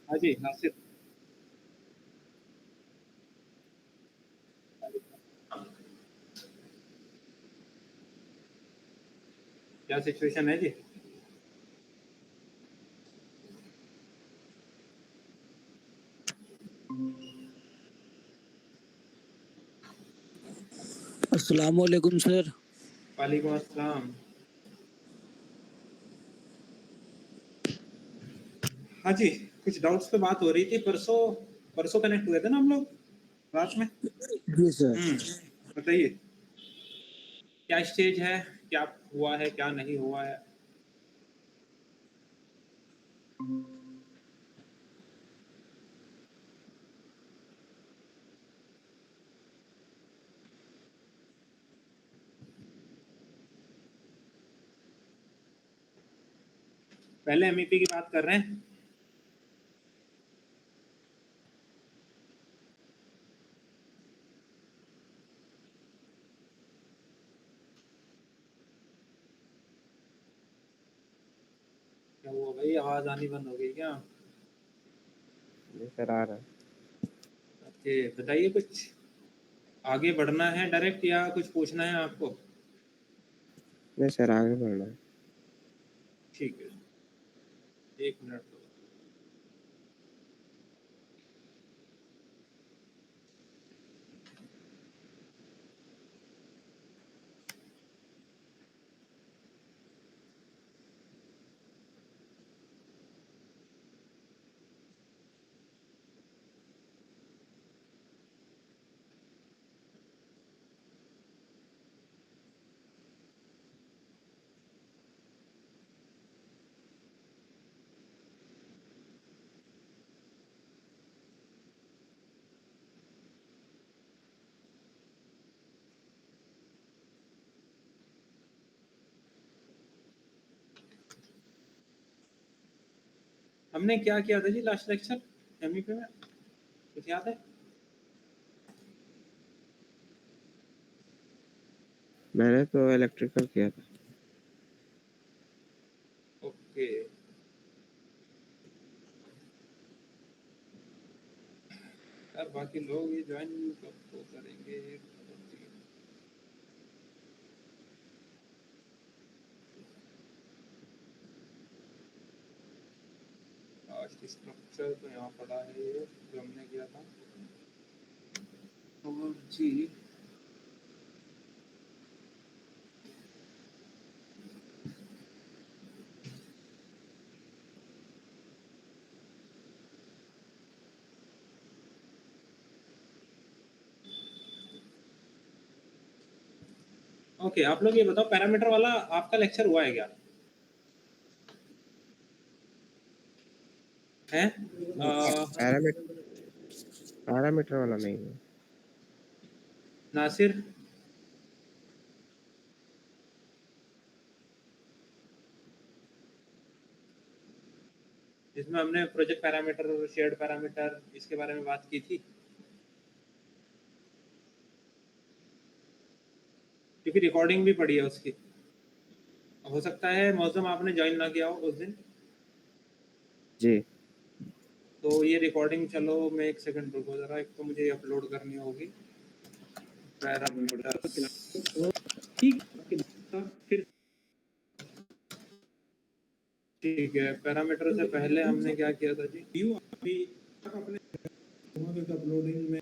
हाँ जी नासिर, क्या सिचुएशन है जी? अस्सलाम वालेकुम सर। वालेकुम अस्सलाम। हाँ जी, कुछ डाउट्स पे बात हो रही थी। परसों परसों कनेक्ट हुए थे ना हम लोग रात में। जी सर। बताइए क्या स्टेज है, क्या हुआ है, क्या नहीं हुआ है? पहले एमईपी की बात कर रहे हैं। क्या हुआ भाई, आवाज आनी बंद हो गई क्या? जी सर आ रहा है। ओके, बताइए कुछ आगे बढ़ना है डायरेक्ट या कुछ पूछना है आपको? नहीं सर आगे बढ़ना है। ठीक है, एक मिनट तो। हमने क्या किया था जी लास्ट लेक्चर एमईपी में, कुछ याद है? मैंने तो इलेक्ट्रिकल किया था। ओके, यार बाकी लोग ये ज्वाइन कब तो करेंगे? कास्ट स्ट्रक्चर तो यहाँ पड़ा है ये जो हमने किया था। और जी ओके, आप लोग ये बताओ पैरामीटर वाला आपका लेक्चर हुआ है क्या? है पैरामीटर वाला नहीं है। नासिर, इसमें हमने प्रोजेक्ट पैरामीटर, शेयर्ड पैरामीटर, इसके बारे में बात की थी। क्योंकि रिकॉर्डिंग भी पड़ी है उसकी। हो सकता है मौसम आपने ज्वाइन ना किया हो उस दिन, जी तो ये रिकॉर्डिंग, चलो मैं एक सेकंड रुको जरा, एक तो मुझे अपलोड करनी होगी पैरामीटर। फिर ठीक है, पैरामीटर से पहले हमने क्या किया था जी? व्यू अभी अपने अपलोडिंग में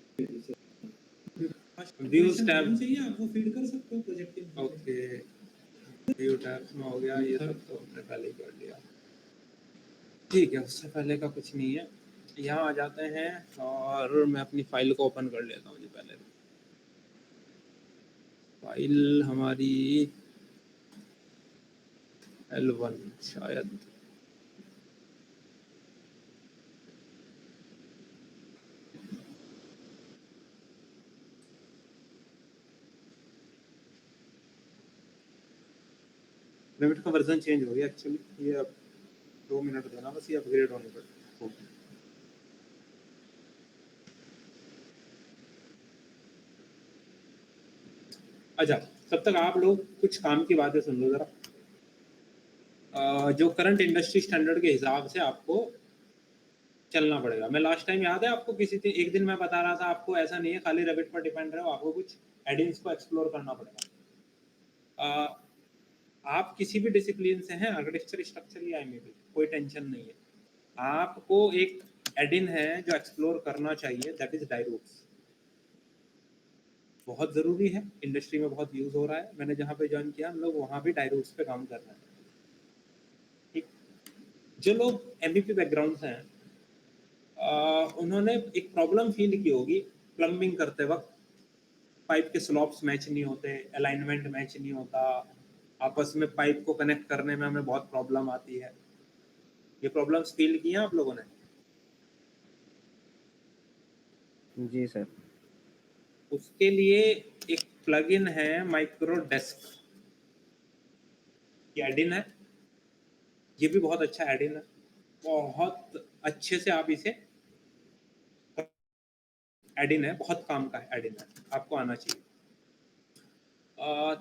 व्यूज टैब चाहिए आपको, फीड कर सकते हो प्रोजेक्ट के। ओके, व्यू टैब्स में हो गया ये सब, तो हमने पहले ही कर लिया। ठीक है, उससे पहले का कुछ नहीं है। यहाँ आ जाते हैं और मैं अपनी फाइल को ओपन कर लेता हूँ जी। पहले फाइल हमारी L1 शायद। लिमिट का वर्जन चेंज हो गया एक्चुअली। ये अब 2 मिनट देना बस, ये अपग्रेड होने पर। अच्छा, तब तक आप लोग कुछ काम की बातें सुन लो जरा। जो करंट इंडस्ट्री स्टैंडर्ड के हिसाब से आपको चलना पड़ेगा। मैं लास्ट टाइम याद है आपको एक दिन मैं बता रहा था आपको, ऐसा नहीं है खाली रेविट पर डिपेंड रहो, आपको कुछ एडिंग्स को एक्सप्लोर करना पड़ेगा। आप किसी भी डिसिप्लिन से हैं, आर्किटेक्चर, स्ट्रक्चर या एमईबी, कोई टेंशन नहीं है। आपको एक एडिन है जो एक्सप्लोर करना चाहिए, दैट इज डाइरूट्स। बहुत ज़रूरी है, इंडस्ट्री में बहुत यूज़ हो रहा है। मैंने जहाँ पे ज्वाइन किया हम लोग वहाँ भी डाइरूट्स पे काम कर रहे हैं। ठीक, जो लोग एमबीपी बैकग्राउंड से हैं उन्होंने एक प्रॉब्लम फील की होगी प्लम्बिंग करते वक्त, पाइप के स्लॉप्स मैच नहीं होते, अलाइनमेंट मैच नहीं होता, आपस में पाइप को कनेक्ट करने में हमें बहुत प्रॉब्लम आती है। ये प्रॉब्लम्स फील की हैं आप लोगों ने? जी सर। उसके लिए एक प्लगइन है माइक्रोडेस्क, ये एडिन है, ये भी बहुत अच्छा एडिन है, बहुत अच्छे से आप इसे, एडिन है, बहुत काम का है एडिन है, आपको आना चाहिए।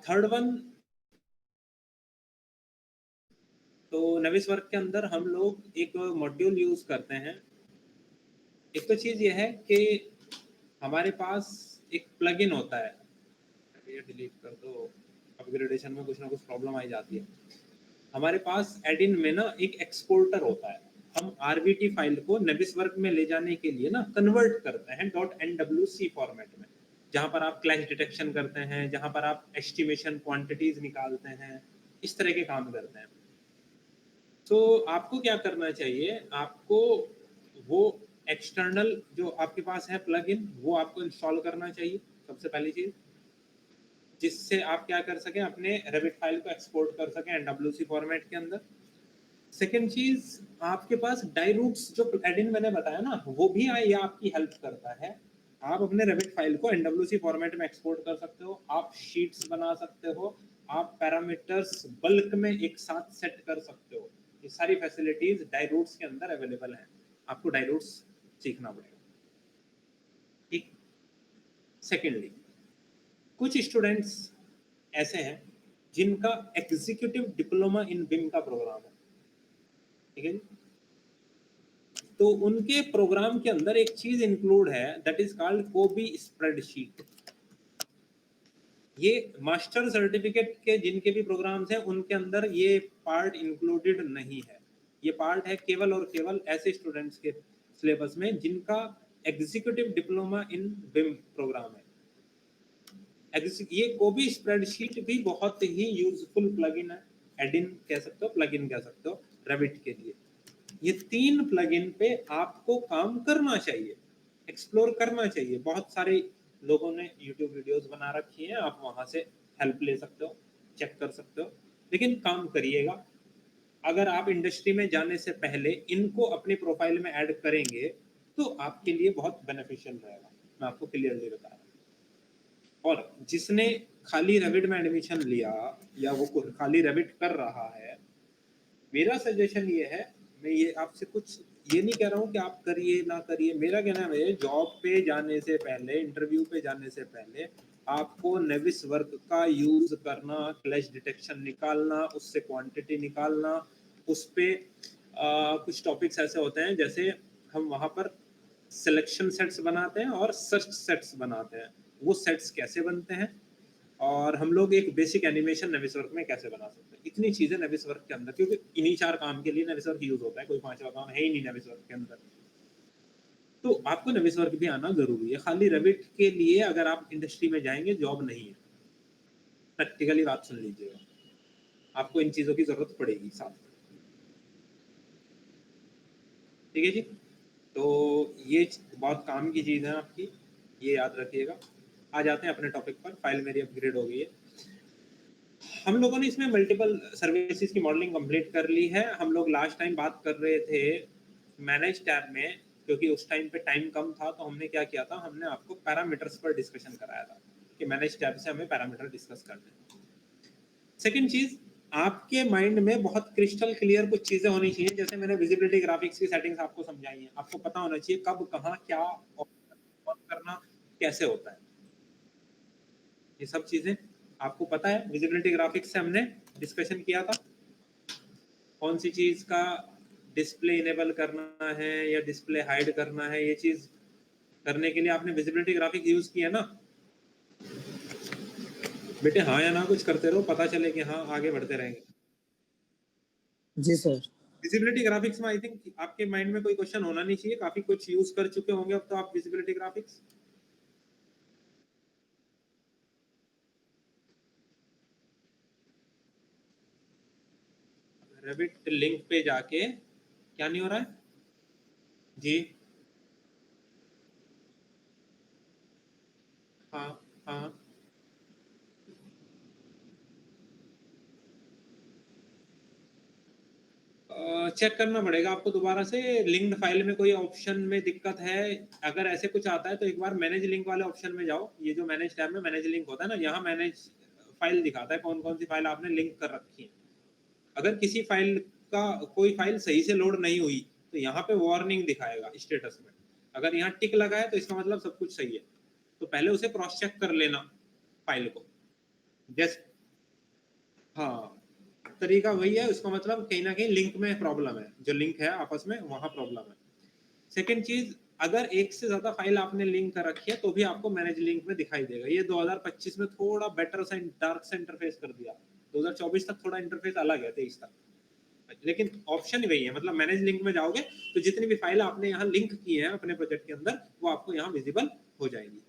थर्ड वन, तो नविस वर्क के अंदर हम लोग एक मॉड्यूल यूज करते हैं। एक तो चीज ये है कि हमारे पास एक प्लगइन होता है, ये डिलीट कर दो, अपग्रेडेशन में कुछ ना कुछ प्रॉब्लम आई जाती है। हमारे पास एडिन में ना एक एक्सपोर्टर होता है, हम आरबीटी फाइल को नविस वर्क में ले जाने के लिए ना कन्वर्ट करते हैं .nwc फॉर्मेट में, जहां पर आप क्लैश डिटेक्शन करते हैं, जहां पर आप एस्टिमेशन क्वांटिटीज निकालते हैं, इस तरह के काम करते हैं। तो आपको क्या करना चाहिए, आपको वो एक्सटर्नल जो आपके पास है प्लगइन, वो आपको इंस्टॉल करना चाहिए सबसे पहली चीज, जिससे आप क्या कर सकें, अपने रेविट फाइल को एक्सपोर्ट कर सकें एनडब्ल्यूसी फॉर्मेट के अंदर। सेकेंड चीज, आपके पास डाइरूट्स जो एडिन मैंने बताया ना, वो भी ये आपकी हेल्प करता है। आप अपने रेविट फाइल को एनडब्ल्यूसी फॉर्मेट में एक्सपोर्ट कर सकते हो, आप शीट्स बना सकते हो, आप पैरामीटर्स बल्क में एक साथ सेट कर सकते हो। ये सारी फैसिलिटीज डाइरूट्स के अंदर अवेलेबल है, आपको डाइरूट्स सीखना पड़ेगा। ठीक। सेकेंडली, कुछ स्टूडेंट्स ऐसे हैं जिनका एग्जीक्यूटिव डिप्लोमा इन बिम का प्रोग्राम है, ठीक है। तो उनके प्रोग्राम के अंदर एक चीज इंक्लूड है, दैट इज कॉल्ड कोबी स्प्रेडशीट। ये मास्टर सर्टिफिकेट के जिनके भी प्रोग्राम्स हैं उनके अंदर ये पार्ट इंक्लूडेड नहीं है। ये पार्ट है केवल और केवल ऐसे स्टूडेंट्स के सिलेबस में जिनका executive diploma in BIM program है। ये कोबी स्प्रेडशीट भी बहुत ही यूजफुल प्लगइन है, एडिन कह सकते हो, प्लगइन कह सकते हो रेविट के लिए। ये 3 प्लगइन पे आपको काम करना चाहिए, एक्सप्लोर करना चाहिए। बहुत सारे लोगों ने यूट्यूब वीडियोस बना रखी हैं, आप वहां से हेल्प ले सकते हो, चेक कर सकते हो, लेकिन काम करिएगा। अगर आप इंडस्ट्री में जाने से पहले इनको अपनी प्रोफाइल में ऐड करेंगे तो आपके लिए बहुत बेनिफिशियल रहेगा, मैं आपको क्लियरली बता रहा हूँ। और जिसने खाली रेविट में एडमिशन लिया या वो खाली रेविट कर रहा है, मेरा सजेशन ये है, मैं ये आपसे कुछ ये नहीं कह रहा हूँ कि आप करिए ना करिए, मेरा कहना है जॉब पे जाने से पहले, इंटरव्यू पे जाने से पहले आपको नेविस वर्क का यूज करना, क्लैश डिटेक्शन निकालना, उससे क्वांटिटी निकालना, उस पे कुछ टॉपिक्स ऐसे होते हैं, जैसे हम वहाँ पर सिलेक्शन सेट्स बनाते हैं और सर्च सेट्स बनाते हैं, वो सेट्स कैसे बनते हैं, और हम लोग एक बेसिक एनिमेशन नेविस वर्क में कैसे बना सकते हैं। इतनी चीजें नेविस वर्क के अंदर, क्योंकि इन्हीं 4 काम के लिए नेविस वर्क यूज होता है, कोई 5वां काम है ही नहीं नेविस वर्क के अंदर। तो आपको नेविस वर्क भी आना जरूरी है। खाली रेविट के लिए अगर आप इंडस्ट्री में जाएंगे जॉब नहीं है, प्रैक्टिकली बात सुन लीजिएगा, आपको इन चीजों की जरूरत पड़ेगी साथ में। ठीक है जी, तो ये बहुत काम की चीज है आपकी, ये याद रखिएगा। आ जाते हैं अपने टॉपिक पर। फाइल मेरी अपग्रेड हो गई है, हम लोगों ने इसमें मल्टीपल सर्विसेज की मॉडलिंग कंप्लीट कर ली है। हम लोग लास्ट टाइम बात कर रहे थे मैनेज टैब में, क्योंकि उस टाइम पे टाइम कम था, तो हमने क्या किया था, हमने आपको पैरामीटर्स पर डिस्कशन कराया था कि मैनेज टैब से हमें पैरामीटर डिस्कस करने हैं। सेकेंड चीज, आपके माइंड में बहुत क्रिस्टल क्लियर कुछ चीजें होनी चाहिए, जैसे मैंने विजिबिलिटी ग्राफिक्स की सेटिंग्स आपको समझाई है, आपको पता होना चाहिए कब कहाँ क्या और करना कैसे होता है, ये सब चीजें आपको पता है। विजिबिलिटी ग्राफिक्स से हमने डिस्कशन किया था, कौन सी चीज का डिस्प्ले इनेबल करना है या डिस्प्ले हाइड करना है, ये चीज करने के लिए आपने विजिबिलिटी ग्राफिक यूज किया ना बेटे? हाँ या ना कुछ करते रहो, पता चले कि हाँ आगे बढ़ते रहेंगे। जी सर। विजिबिलिटी ग्राफिक्स में आई थिंक आपके माइंड में कोई क्वेश्चन होना नहीं चाहिए, काफी कुछ यूज कर चुके होंगे अब तो आप विजिबिलिटी ग्राफिक्स। रेविट लिंक पे जाके क्या नहीं हो रहा है जी? हाँ हाँ चेक करना पड़ेगा आपको दोबारा से। लिंक्ड फाइल में कोई ऑप्शन में दिक्कत है, अगर ऐसे कुछ आता है तो एक बार मैनेज लिंक वाले ऑप्शन में जाओ। ये जो मैनेज टैब में मैनेज लिंक होता है ना, यहाँ मैनेज फाइल दिखाता है कौन कौन सी फाइल आपने लिंक कर रखी है। अगर किसी फाइल का कोई फाइल सही से लोड नहीं हुई तो यहाँ पे वार्निंग दिखाएगा स्टेटस में। अगर यहाँ टिक लगा है तो इसका मतलब सब कुछ सही है, तो पहले उसे क्रॉस चेक कर लेना फाइल को। जैसे हाँ, तरीका वही है, उसका मतलब कहीं ना कहीं लिंक में प्रॉब्लम है, जो लिंक है आपस में वहां प्रॉब्लम है। सेकंड चीज, अगर एक से ज्यादा फाइल आपने लिंक कर रखी है तो भी आपको मैनेज लिंक में दिखाई देगा। ये 2025 में थोड़ा बेटर सा डार्क सा इंटरफेस कर दिया, 2024 तक थोड़ा इंटरफेस अलग है, 23 तक, लेकिन ऑप्शन वही है। मतलब मैनेज लिंक में जाओगे तो जितनी भी फाइल आपने यहाँ लिंक की है अपने प्रोजेक्ट के अंदर वो आपको यहाँ विजिबल हो जाएंगी।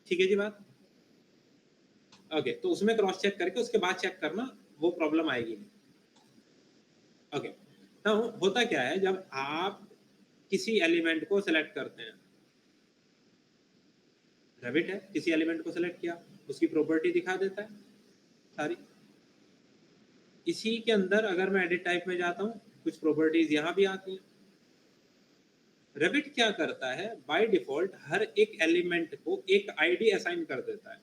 ठीक है जी बात? ओके, तो उसमें क्रॉस चेक करके उसके बाद चेक करना, वो प्रॉब्लम आएगी नहीं। ओके, नाउ होता क्या है जब आप किसी एलिमेंट को सिलेक्ट करते हैं, रेविट है, किसी एलिमेंट को सिलेक्ट किया, उसकी प्रॉपर्टी दिखा देता है सारी। इसी के अंदर अगर मैं एडिट टाइप में जाता हूँ, कुछ प्रॉपर्टीज यहाँ भी आती हैं। रेविट क्या करता है, बाय डिफॉल्ट हर एक एलिमेंट को एक आईडी असाइन कर देता है।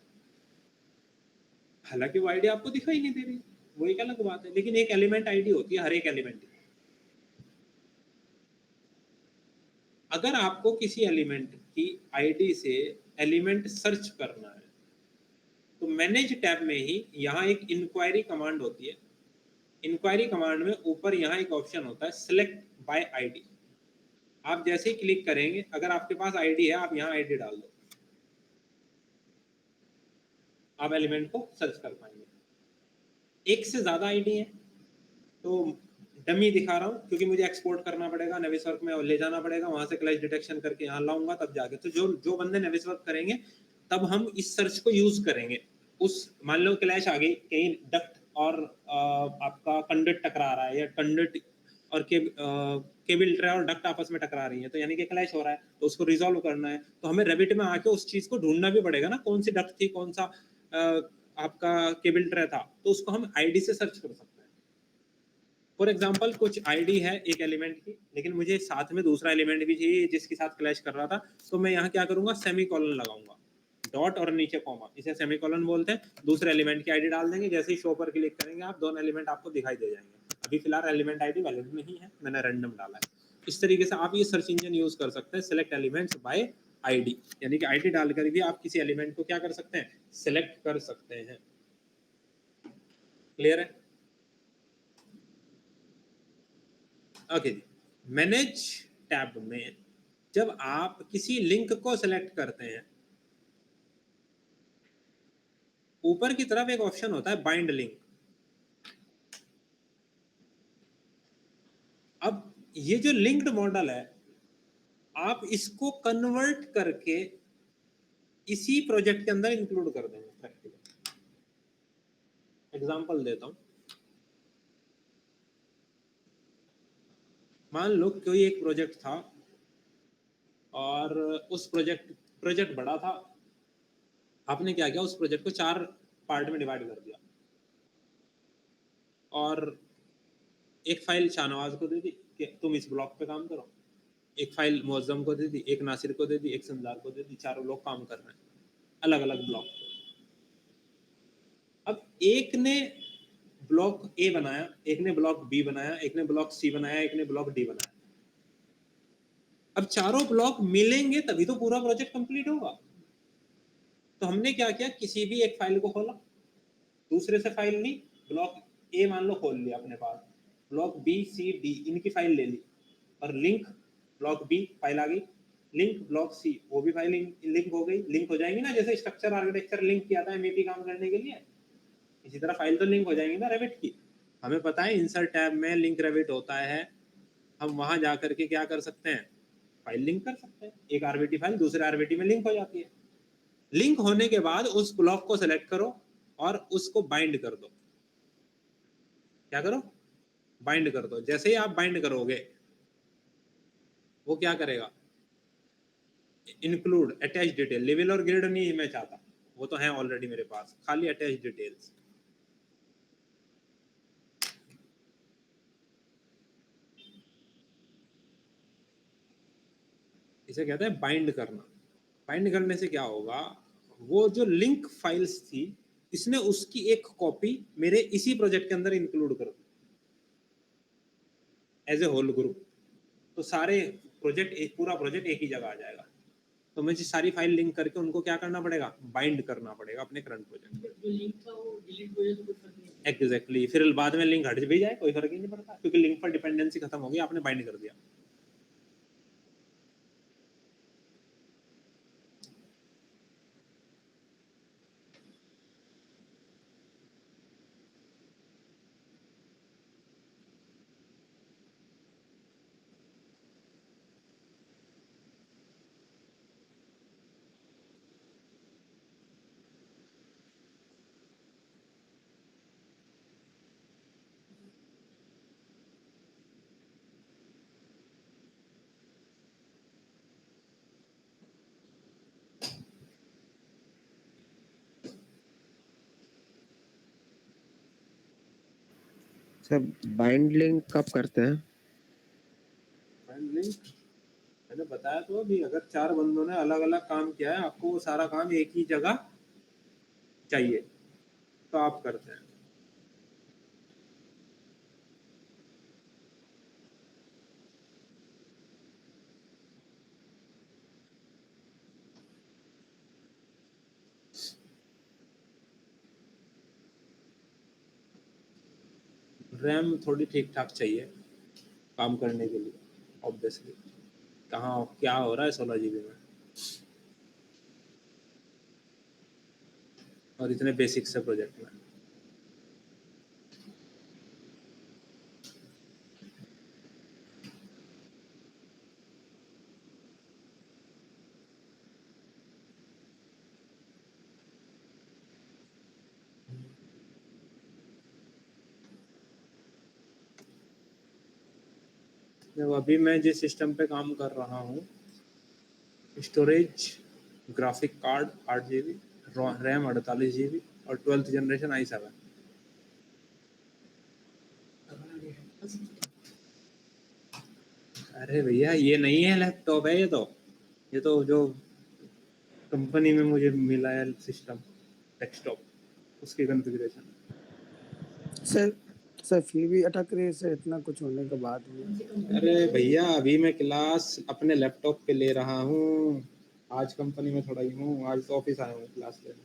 हालांकि वो आईडी आपको दिखाई नहीं दे रही, वो एक अलग बात है, लेकिन एक एलिमेंट आईडी होती है हर एक एलिमेंट की। अगर आपको किसी एलिमेंट की आईडी से एलिमेंट सर्च करना है तो मैनेज टैब में ही यहाँ एक इंक्वायरी कमांड होती है। इंक्वायरी कमांड में ऊपर यहाँ एक ऑप्शन होता है सिलेक्ट बाय आईडी। आप जैसे ही क्लिक करेंगे, अगर आपके पास आईडी है आप यहाँ आईडी डाल दो, आप एलिमेंट को सर्च कर पाएंगे। एक से ज्यादा आईडी है तो डमी दिखा रहा हूँ क्योंकि मुझे एक्सपोर्ट करना पड़ेगा, नेविसवर्क में ले जाना पड़ेगा, वहां से क्लैश डिटेक्शन करके यहाँ लाऊंगा तब जाके। तो जो जो बंदे नेविसवर्क करेंगे तब हम इस सर्च को यूज करेंगे। उस मान लो क्लैश आ गई, कहीं डक्ट और आपका कंडक्ट टकरा रहा है, या कंडक्ट और केबल ट्रे और डक्ट आपस में टकरा रही है, तो यानी कि क्लैश हो रहा है, तो उसको रिजॉल्व करना है। तो हमें रेविट में आके उस चीज को ढूंढना भी पड़ेगा ना, कौन सी डक्ट थी, कौन सा आपका केबल ट्रे था, तो उसको हम आईडी से सर्च कर सकते हैं। फॉर एग्जाम्पल कुछ आईडी है एक एलिमेंट की, लेकिन मुझे साथ में दूसरा एलिमेंट भी चाहिए जिसके साथ क्लैश कर रहा था, तो मैं यहाँ क्या करूंगा, सेमीकोलन लगाऊंगा, डॉट और नीचे कॉमा, इसे सेमीकोलन बोलते हैं। दूसरे एलिमेंट की आईडी डाल देंगे, जैसे ही शो पर क्लिक करेंगे आप दोनों एलिमेंट आपको दिखाई दे जाएंगे। अभी फिलहाल एलिमेंट आईडी वैलिड नहीं है, मैंने रैंडम डाला है। इस तरीके से आप ये सर्च इंजन यूज कर सकते हैं, सिलेक्ट एलिमेंट्स बाय आईडी, यानी कि आईडी डालकर भी आप किसी एलिमेंट को क्या कर सकते हैं, सिलेक्ट कर सकते हैं। क्लियर है? ओके जी, मैनेज टैब में जब आप किसी लिंक को सिलेक्ट करते हैं, ऊपर की तरफ एक ऑप्शन होता है बाइंड लिंक। अब ये जो लिंक्ड मॉडल है, आप इसको कन्वर्ट करके इसी प्रोजेक्ट के अंदर इंक्लूड कर देंगे प्रैक्टिकल। एग्जांपल देता हूं, मान लो कोई एक प्रोजेक्ट था और उस प्रोजेक्ट बड़ा था। आपने क्या किया, उस प्रोजेक्ट को 4 पार्ट में डिवाइड कर दिया और एक फाइल शाहनवाज को दे दी कि तुम इस ब्लॉक पे काम करो, एक फाइल मुअज्जम को दे दी, एक नासिर को दे दी, एक संजार को दे दी, चारों लोग काम कर रहे हैं अलग अलग ब्लॉक पे। अब एक ने ब्लॉक ए बनाया, एक ने ब्लॉक बी बनाया, एक ने ब्लॉक सी बनाया, एक ने ब्लॉक डी बनाया। अब चारों ब्लॉक मिलेंगे तभी तो पूरा प्रोजेक्ट कंप्लीट होगा। तो हमने क्या किया, किसी भी एक फाइल को खोला, दूसरे से फाइल ली, ब्लॉक ए मान लो खोल लिया अपने पास, ब्लॉक बी सी डी इनकी फाइल ले ली, और लिंक ब्लॉक बी फाइल आ गई, लिंक ब्लॉक सी वो भी फाइल लिंक हो गई, लिंक हो जाएंगी ना, जैसे स्ट्रक्चर आर्किटेक्चर लिंक किया था एमईपी काम करने के लिए, इसी तरह फाइल तो लिंक हो जाएंगी ना रेविट की। हमें पता है इंसर्ट टैब में लिंक रेविट होता है, हम वहां जाकर के क्या कर सकते हैं, फाइल लिंक कर सकते हैं, एक आरबीटी फाइल दूसरे आरबीटी में लिंक हो जाती है। लिंक होने के बाद उस ब्लॉक को सेलेक्ट करो और उसको बाइंड कर दो। क्या करो, बाइंड कर दो। जैसे ही आप बाइंड करोगे वो क्या करेगा, इंक्लूड अटैच डिटेल, लेवल और ग्रेड नहीं मैं चाहता, वो तो है ऑलरेडी मेरे पास, खाली अटैच डिटेल्स। इसे कहते हैं बाइंड करना। बाइंड करने से क्या होगा, वो जो लिंक फाइल्स थी इसने उसकी एक कॉपी मेरे इसी प्रोजेक्ट के अंदर इंक्लूड कर दी एज ए होल ग्रुप, तो सारे प्रोजेक्ट एक पूरा प्रोजेक्ट एक ही जगह आ जाएगा। तो मुझे सारी फाइल लिंक करके उनको क्या करना पड़ेगा, बाइंड करना पड़ेगा अपने करंट प्रोजेक्ट। जो लिंक था वो डिलीट हो जाए तो कोई फर्क नहीं। एग्जैक्टली, फिर बाद में लिंक हट भी जाए कोई फर्क ही नहीं पड़ता, क्योंकि लिंक पर डिपेंडेंसी खत्म हो गई, आपने बाइंड कर दिया। सर बाइंड लिंक कब करते हैं? बाइंड लिंक मैंने बताया तो अभी, अगर 4 बंदों ने अलग अलग काम किया है, आपको वो सारा काम एक ही जगह चाहिए तो आप करते हैं। रैम थोड़ी ठीक ठाक चाहिए काम करने के लिए, ऑब्वियसली। कहाँ क्या हो रहा है 16 GB में, और इतने बेसिक से प्रोजेक्ट में। देखो अभी मैं जिस सिस्टम पे काम कर रहा हूँ, storage graphic card 8 GB, RAM 48 GB और 12th जनरेशन i7। अरे भैया ये नहीं है लैपटॉप है, ये तो जो कंपनी में मुझे मिला है सिस्टम डेस्कटॉप, उसकी कॉन्फ़िगरेशन। सर सर फिर भी अटक रही है सर, इतना कुछ होने के बाद भी। अरे भैया अभी मैं क्लास अपने लैपटॉप पे ले रहा हूँ, आज कंपनी में थोड़ा ही हूँ, आज तो ऑफिस आया हूँ क्लास लेने।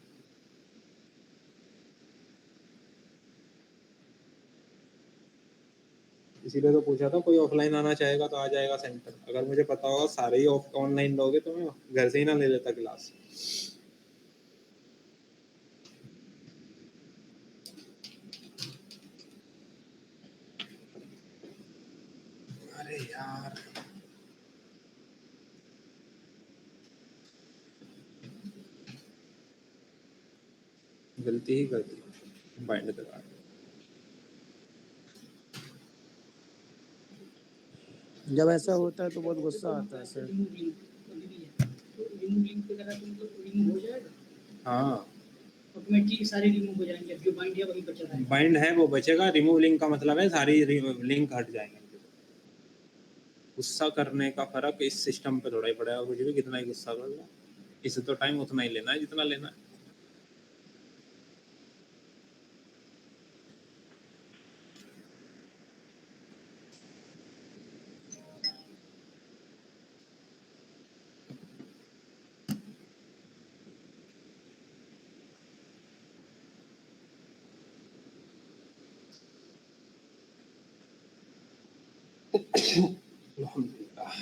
इसीलिए तो पूछा था, कोई ऑफलाइन आना चाहेगा तो आ जाएगा सेंटर, अगर मुझे पता होगा सारे ही ऑनलाइन लोगे तो मैं घर से ही ना ले लेता क्लास। अरे यार गलती ही कर दी बाइंड करा। जब ऐसा होता है तो बहुत गुस्सा आता है sir. Remove link remove link पे करा तो मतलब रिमूव हो जाएगा। हाँ ऑटोमेटिकली सारे रिमूव हो जाएंगे, अब जो बाइंड है वही बचा रहेगा। बाइंड है वो बचेगा, रिमूव लिंक का मतलब है सारी लिंक हट जाएंगे। गुस्सा करने का फर्क इस सिस्टम पे थोड़ा ही पड़ेगा, कुछ भी कितना ही गुस्सा कर लो, इसे तो टाइम उतना ही लेना है जितना लेना है। अल्हम्दुलिल्लाह।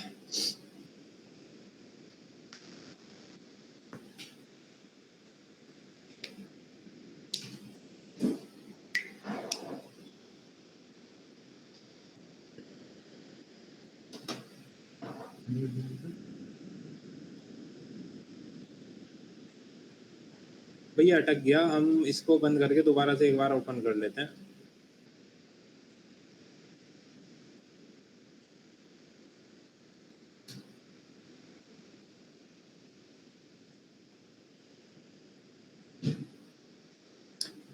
भैया अटक गया, हम इसको बंद करके दोबारा से एक बार ओपन कर लेते हैं।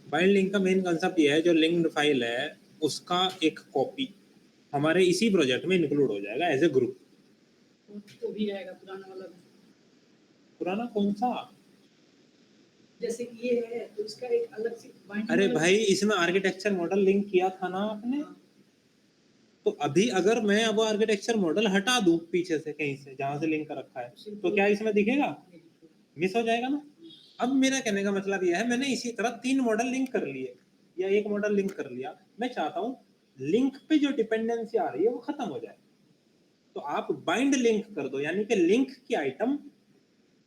बाइंड लिंक का मेन कंसेप्ट ये है, जो लिंक्ड फाइल है उसका एक कॉपी हमारे इसी प्रोजेक्ट में इंक्लूड हो जाएगा एज ए ग्रुप। तो भी रहेगा पुराना वाला भी। पुराना कौन सा? जैसे कि ये है तो इसका एक अलग से बाइंडिंग। अरे भाई इसमें आर्किटेक्चर मॉडल लिंक किया था ना आपने, तो अभी अगर मैं अब आर्किटेक्चर मॉडल हटा दूं पीछे से कहीं से जहां से लिंक रखा है, तो क्या इसमें दिखेगा? मिस हो जाएगा ना। अब मेरा कहने का मतलब यह है, मैंने इसी तरह 3 मॉडल लिंक कर लिए या एक मॉडल लिंक कर लिया, मैं चाहता हूं लिंक पे जो डिपेंडेंसी आ रही है वो खत्म हो जाए, तो आप बाइंड लिंक कर दो, यानी कि लिंक की आइटम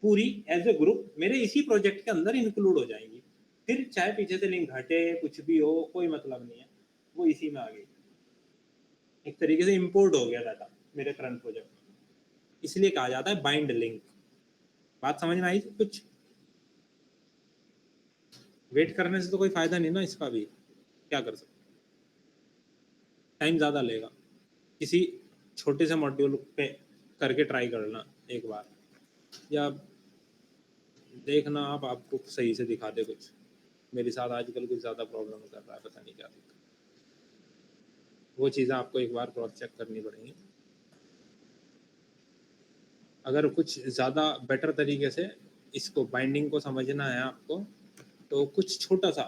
पूरी एज ए ग्रुप मेरे इसी प्रोजेक्ट के अंदर इंक्लूड हो जाएंगी। फिर चाहे पीछे से लिंक हटे कुछ भी हो, कोई मतलब नहीं है, वो इसी में आ गई। एक तरीके से इंपोर्ट हो गया डाटा मेरे करंट प्रोजेक्ट में, इसलिए कहा जाता है बाइंड लिंक। बात समझ में आई कुछ? वेट करने से तो कोई फायदा नहीं ना इसका भी, क्या कर सकते, टाइम ज़्यादा लेगा। किसी छोटे से मॉड्यूल पे करके ट्राई करना एक बार, या देखना आप आपको सही से दिखा दे कुछ। मेरे साथ आजकल कुछ ज़्यादा प्रॉब्लम कर रहा है, पता नहीं क्या दिक्कत, वो चीज़ें आपको एक बार क्रॉस चेक करनी पड़ेंगी। अगर कुछ ज़्यादा बेटर तरीके से इसको बाइंडिंग को समझना है आपको, तो कुछ छोटा सा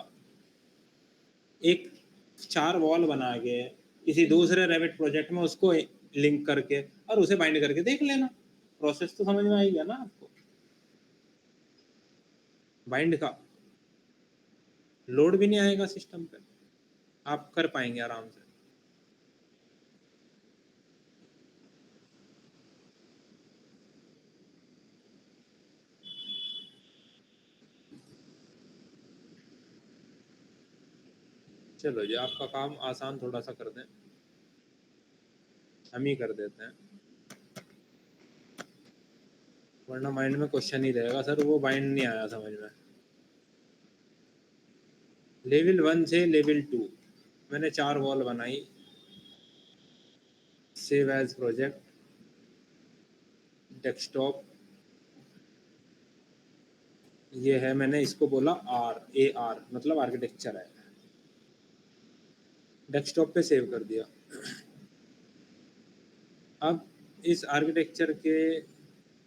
एक 4 वॉल बना के किसी दूसरे रेविट प्रोजेक्ट में उसको लिंक करके और उसे बाइंड करके देख लेना, प्रोसेस तो समझ में आई गया ना आपको। बाइंड का लोड भी नहीं आएगा सिस्टम पे, आप कर पाएंगे आराम से। चलो जी, आपका काम आसान थोड़ा सा कर दें, हम ही कर देते हैं, वरना माइंड में क्वेश्चन ही रहेगा सर वो बाइंड नहीं आया समझ में। लेवल 1 से लेवल 2 मैंने 4 वॉल बनाई, सेव एज प्रोजेक्ट, डेस्कटॉप, ये है, मैंने इसको बोला AR मतलब आर्किटेक्चर है, डेस्कटॉप पे सेव कर दिया। अब इस आर्किटेक्चर के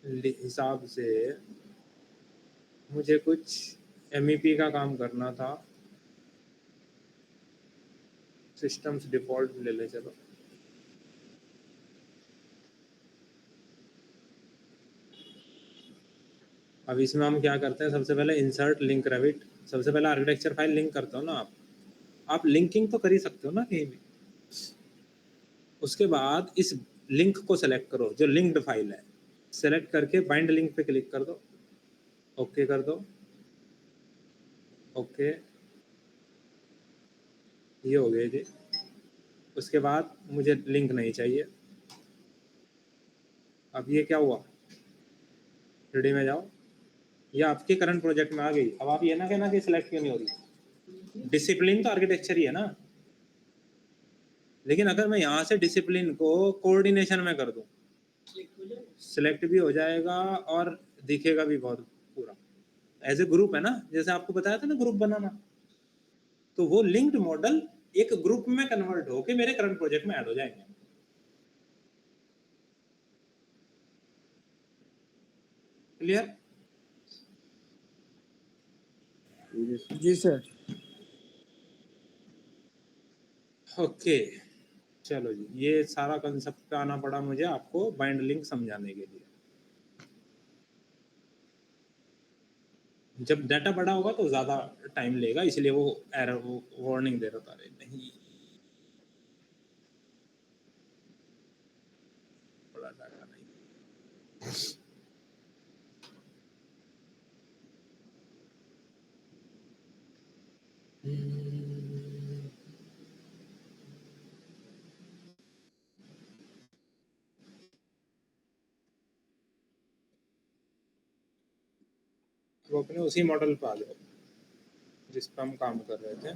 हिसाब से मुझे कुछ MEP का काम करना था, सिस्टम्स डिफ़ॉल्ट ले ले चलो। अब इसमें हम क्या करते हैं, सबसे पहले इंसर्ट लिंक रेविट, सबसे पहले आर्किटेक्चर फाइल लिंक करते हो ना आप लिंकिंग तो कर ही सकते हो ना कहीं भी। उसके बाद इस लिंक को सेलेक्ट करो जो लिंक्ड फाइल है, सेलेक्ट करके बाइंड लिंक पे क्लिक कर दो, ओके कर दो, ओके, ये हो गया जी। उसके बाद मुझे लिंक नहीं चाहिए। अब ये क्या हुआ, 3D में जाओ, ये आपके करंट प्रोजेक्ट में आ गई। अब आप ये ना कहना कि सिलेक्ट क्यों नहीं हो रही, डिसिप्लिन तो आर्किटेक्चर ही है ना। लेकिन अगर मैं यहाँ से डिसिप्लिन को कोऑर्डिनेशन में कर दूं, सिलेक्ट भी हो जाएगा और दिखेगा भी बहुत पूरा एज ए ग्रुप है ना, जैसे आपको बताया था ना ग्रुप बनाना, तो वो लिंक्ड मॉडल एक ग्रुप में कन्वर्ट होके मेरे करंट प्रोजेक्ट में ऐड हो जाएंगे। क्लियर? जी सर। ओके चलो जी, ये सारा कंसेप्ट आना पड़ा मुझे आपको बाइंड लिंक समझाने के लिए। जब डाटा बड़ा होगा तो ज़्यादा टाइम लेगा, इसलिए वो एरर वार्निंग दे रहा था। नहीं वो अपने उसी मॉडल पे आ जाओ जिस पे हम काम कर रहे थे।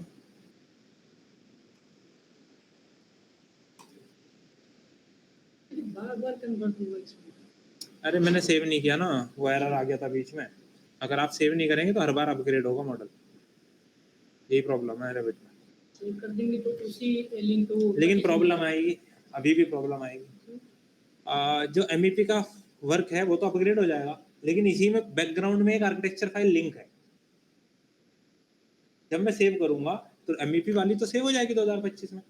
बार बार कन्वर्ट हुआ इसमें। अरे मैंने सेव नहीं किया ना, वो एरर आ गया था बीच में। अगर आप सेव नहीं करेंगे तो हर बार अपग्रेड होगा मॉडल, यही प्रॉब्लम है रेविट में। सेव कर देंगे तो उसी लिंक को, लेकिन प्रॉब्लम आएगी, अभी भी प्रॉब्लम आएगी। जो MEP का वर्क है वो तो अपग्रेड हो जाएगा, लेकिन इसी में बैकग्राउंड में एक आर्किटेक्चर फाइल लिंक है। जब मैं सेव करूंगा तो MEP वाली तो सेव हो जाएगी 2025 में,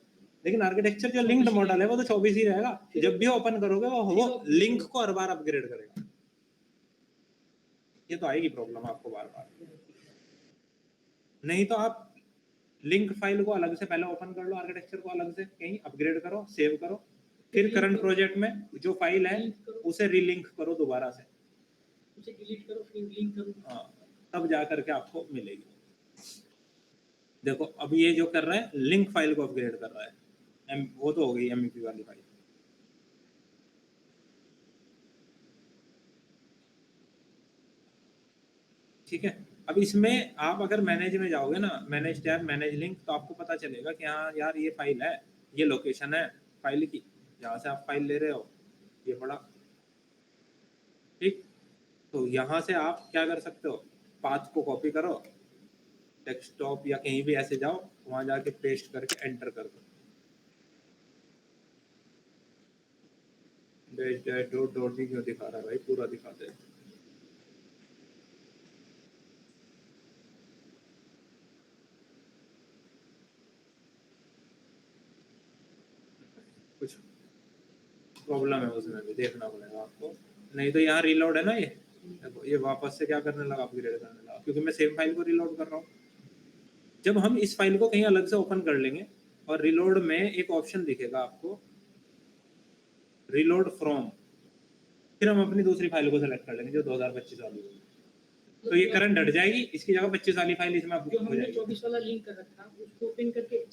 लेकिन आर्किटेक्चर जो लिंक्ड मॉडल है वो तो 24 ही रहेगा। जब भी ओपन करोगे वो लिंक को हर बार अपग्रेड करेगा। ये तो आएगी प्रॉब्लम आपको बार बार। नहीं तो आप लिंक फाइल को अलग से पहले ओपन कर लो, आर्किटेक्चर को अलग से कहीं अपग्रेड करो, सेव करो, फिर करंट प्रोजेक्ट में जो फाइल है उसे रीलिंक करो दोबारा से, उसे डिलीट करो फिर लिंक करो। हाँ, तब जा करके आपको मिलेगी। देखो अब ये जो कर रहा है लिंक फाइल को अपग्रेड कर रहा है, वो तो हो गई MEP वाली फाइल। ठीक है, अब इसमें आप अगर मैनेज में जाओगे ना, मैनेज टैब, मैनेज लिंक, तो आपको पता चलेगा कि हाँ यार ये फाइल है, ये लोकेशन है फाइल की जहाँ से आप फाइल ले रहे हो, ये पड़ा। ठीक, तो यहाँ से आप क्या कर सकते हो, पाथ को कॉपी करो, डेस्कटॉप या कहीं भी ऐसे जाओ, वहाँ जाके पेस्ट करके एंटर कर दो। डॉट डॉट भी क्यों दिखा रहा है भाई, पूरा दिखा दे। कुछ प्रॉब्लम है उसमें भी, देखना पड़ेगा आपको। नहीं तो यहाँ रीलोड है ना, ये देखो ये वापस से क्या करने लगा, अपग्रेड करने लगा, क्योंकि मैं सेम फाइल को रीलोड कर रहा हूँ। जब हम इस फाइल को कहीं अलग से ओपन कर लेंगे और रीलोड में एक ऑप्शन दिखेगा आपको, रीलोड फ्रॉम, फिर हम अपनी दूसरी फाइल को सेलेक्ट कर लेंगे जो 2025 वाली होगी, तो ये करंट हट जाएगी, इसकी जगह 25 वाली फाइल इसमें जो हमने 24 वाला लिंक कर रखा उसको ओपन करके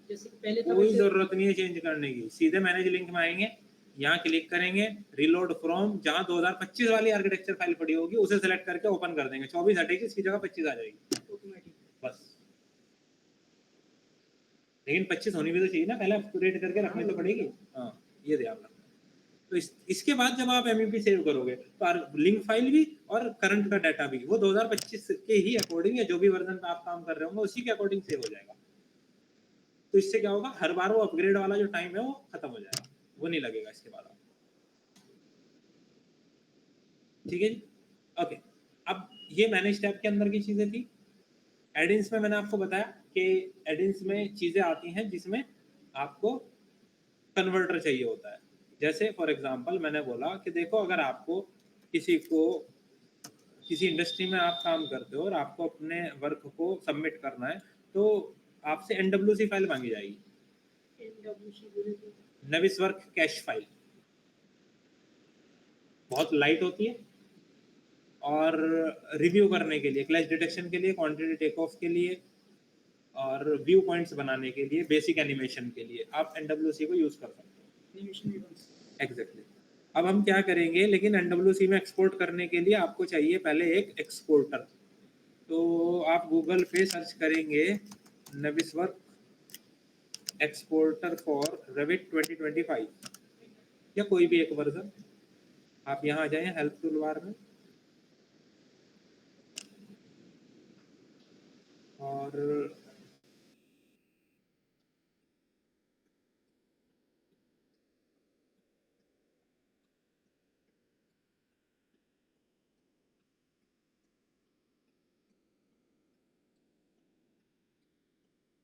जैसे पहले था कोई जरूरत नहीं है चेंज करने की। सीधे मैनेज लिंक में आएंगे, यहाँ क्लिक करेंगे, रीलोड फ्रॉम, जहाँ 2025 वाली आर्किटेक्चर फाइल पड़ी होगी उसे सेलेक्ट करके ओपन कर देंगे, 24 हटेगी, इसकी जगह 25 आ जाएगी ऑटोमेटिक बस। लेकिन 25 होनी भी तो चाहिए ना, पहले अपडेट करके रखनी तो पड़ेगी। हाँ, ये ध्यान रखना। तो इसके बाद जब आप MEP सेव करोगे तो लिंक फाइल भी और करंट का डाटा भी वो 2025 के ही अकॉर्डिंग, या जो भी वर्जन पे आप काम कर रहे होंगे उसी के अकॉर्डिंग सेव हो जाएगा। तो इससे क्या होगा, हर बार वो अपग्रेड वाला जो टाइम है वो खत्म हो जाएगा, वो नहीं लगेगा इसके बाद। ठीक है जी, ओके। अब ये मैनेज टैब के अंदर की चीजें थी। एडिंस में मैंने आपको बताया कि एडिंस में चीजें आती हैं जिसमें आपको कन्वर्टर चाहिए होता है। जैसे फॉर एग्जांपल मैंने बोला कि देखो, अगर आपको किसी इंडस्ट्री में आप काम करते हो और आपको अपने वर्क को सबमिट करना है, तो आपसे NWC फाइल मांगी जाएगी, नविस वर्क कैश फाइल। बहुत लाइट होती है और रिव्यू करने के लिए, क्लैश डिटेक्शन के लिए, क्वांटिटी टेक ऑफ के लिए और व्यू पॉइंट्स बनाने के लिए, बेसिक एनिमेशन के लिए आप NWC को यूज कर सकते हो। एग्जैक्टली। अब हम क्या करेंगे, लेकिन NWC में एक्सपोर्ट करने के लिए आपको चाहिए पहले एक एक्सपोर्टर। तो आप गूगल पे सर्च करेंगे नविसवर्क एक्सपोर्टर फॉर रेविट 2025 या कोई भी एक वर्जन। आप यहाँ आ जाए हेल्प टूल बार में और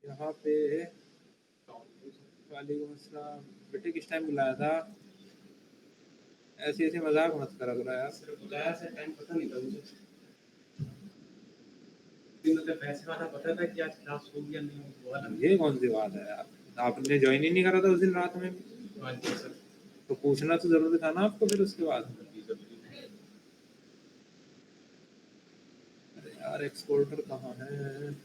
यहाँ पे वालेकुम अस्सलाम बेटे, किस टाइम बुलाया था? ऐसे ऐसे मजाक मत करा करो यार। बुलाया से टाइम पता नहीं था मुझे, मतलब पैसे वाला पता था कि आज क्लास होगी या नहीं होगी। ये कौन सी बात है यार, आपने ज्वाइन ही नहीं करा था उस दिन रात में भी, हाँ जी सर। तो पूछना तो जरूरी था ना आपको फिर उसके बाद। अरे यार एक्सपोर्टर कहाँ है?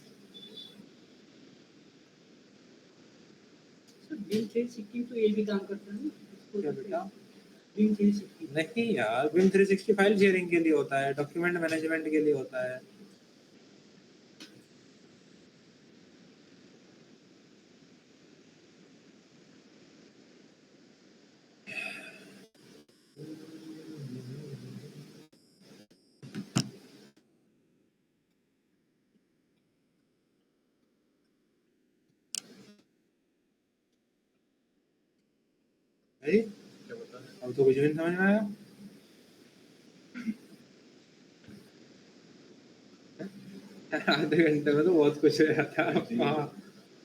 बिल 360 तो ये भी काम करता है ना। क्या बेटा? Being 360. नहीं यार, विम 360 फाइल शेयरिंग के लिए होता है, डॉक्यूमेंट मैनेजमेंट के लिए होता है। अरे क्या बता रहे अब तो कुछ भी नहीं समझ में आया। आधे घंटे में तो बहुत कुछ हो जाता है। हाँ,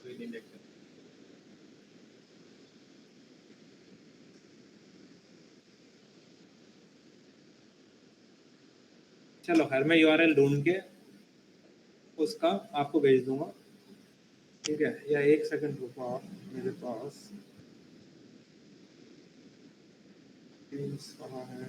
कोई नहीं देखता। चलो खैर, मैं यूआरएल ढूंढ के उसका आपको भेज दूंगा, ठीक है? या एक सेकंड रुको आप, मेरे पास टीम्स कहाँ है?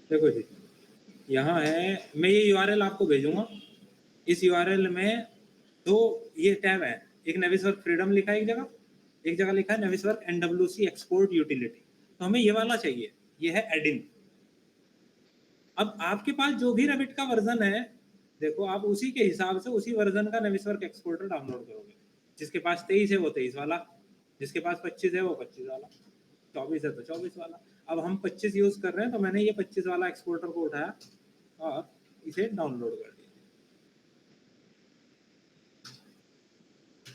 देखो जी, यहाँ है, मैं ये यूआरएल आपको भेजूंगा। इस यूआरएल में दो ये टैब है, एक नेविसवर्क फ्रीडम लिखा है एक जगह लिखा है नेविसवर्क एनडब्ल्यूसी एक्सपोर्ट यूटिलिटी। तो हमें ये वाला चाहिए, ये है एडिन। अब आपके पास जो भी रेविट का वर्जन है, देखो आप उसी के हिसाब से उसी वर्जन का नेविसवर्क एक्सपोर्टर डाउनलोड करोगे। जिसके पास 23 है वो 23 वाला, जिसके पास 25 है वो 25 वाला, 24 है तो 24 वाला। अब हम 25 यूज कर रहे हैं, तो मैंने ये 25 वाला एक्सपोर्टर को उठाया और इसे डाउनलोड कर दिया,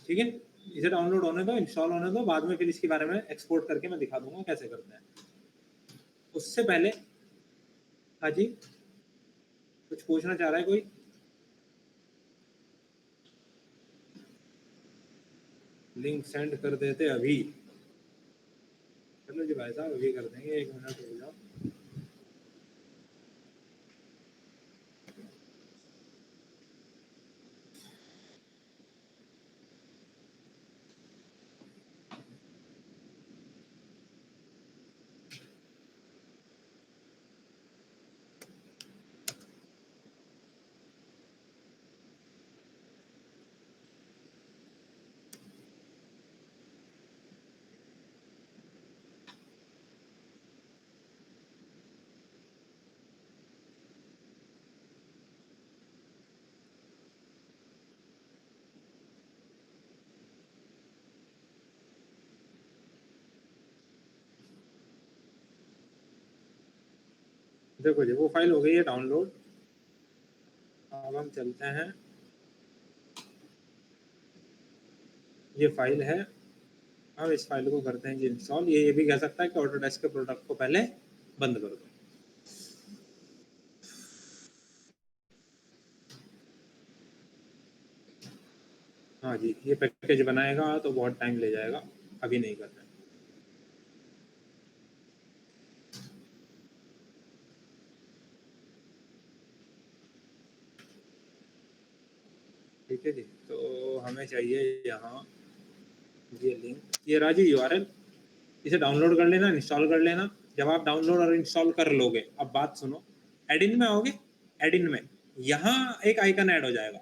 ठीक है? इसे डाउनलोड होने दो, इंस्टॉल होने दो, बाद में फिर इसके बारे में एक्सपोर्ट करके मैं दिखा दूंगा कैसे करते हैं। उससे पहले हाँ जी, कुछ पूछना चाह रहा है कोई? लिंक सेंड कर देते अभी। चलो जी भाई साहब, अभी कर देंगे, 1 मिनट रुक जाओ। देखो जी, वो फाइल हो गई है डाउनलोड। अब हम चलते हैं, ये फाइल है, अब इस फाइल को करते हैं जी इंस्टॉल। ये भी कह सकता है कि ऑटोडेस्क के प्रोडक्ट को पहले बंद कर दो। हाँ जी, ये पैकेज बनाएगा तो बहुत टाइम ले जाएगा, अभी नहीं करना है। ठीक है जी, तो हमें चाहिए यहाँ ये लिंक, ये रहा जी यूआरएल। इसे डाउनलोड कर लेना, इंस्टॉल कर लेना। जब आप डाउनलोड और इंस्टॉल कर लोगे, अब बात सुनो, एडिन में आओगे, एडिन में यहाँ एक आइकन ऐड हो जाएगा,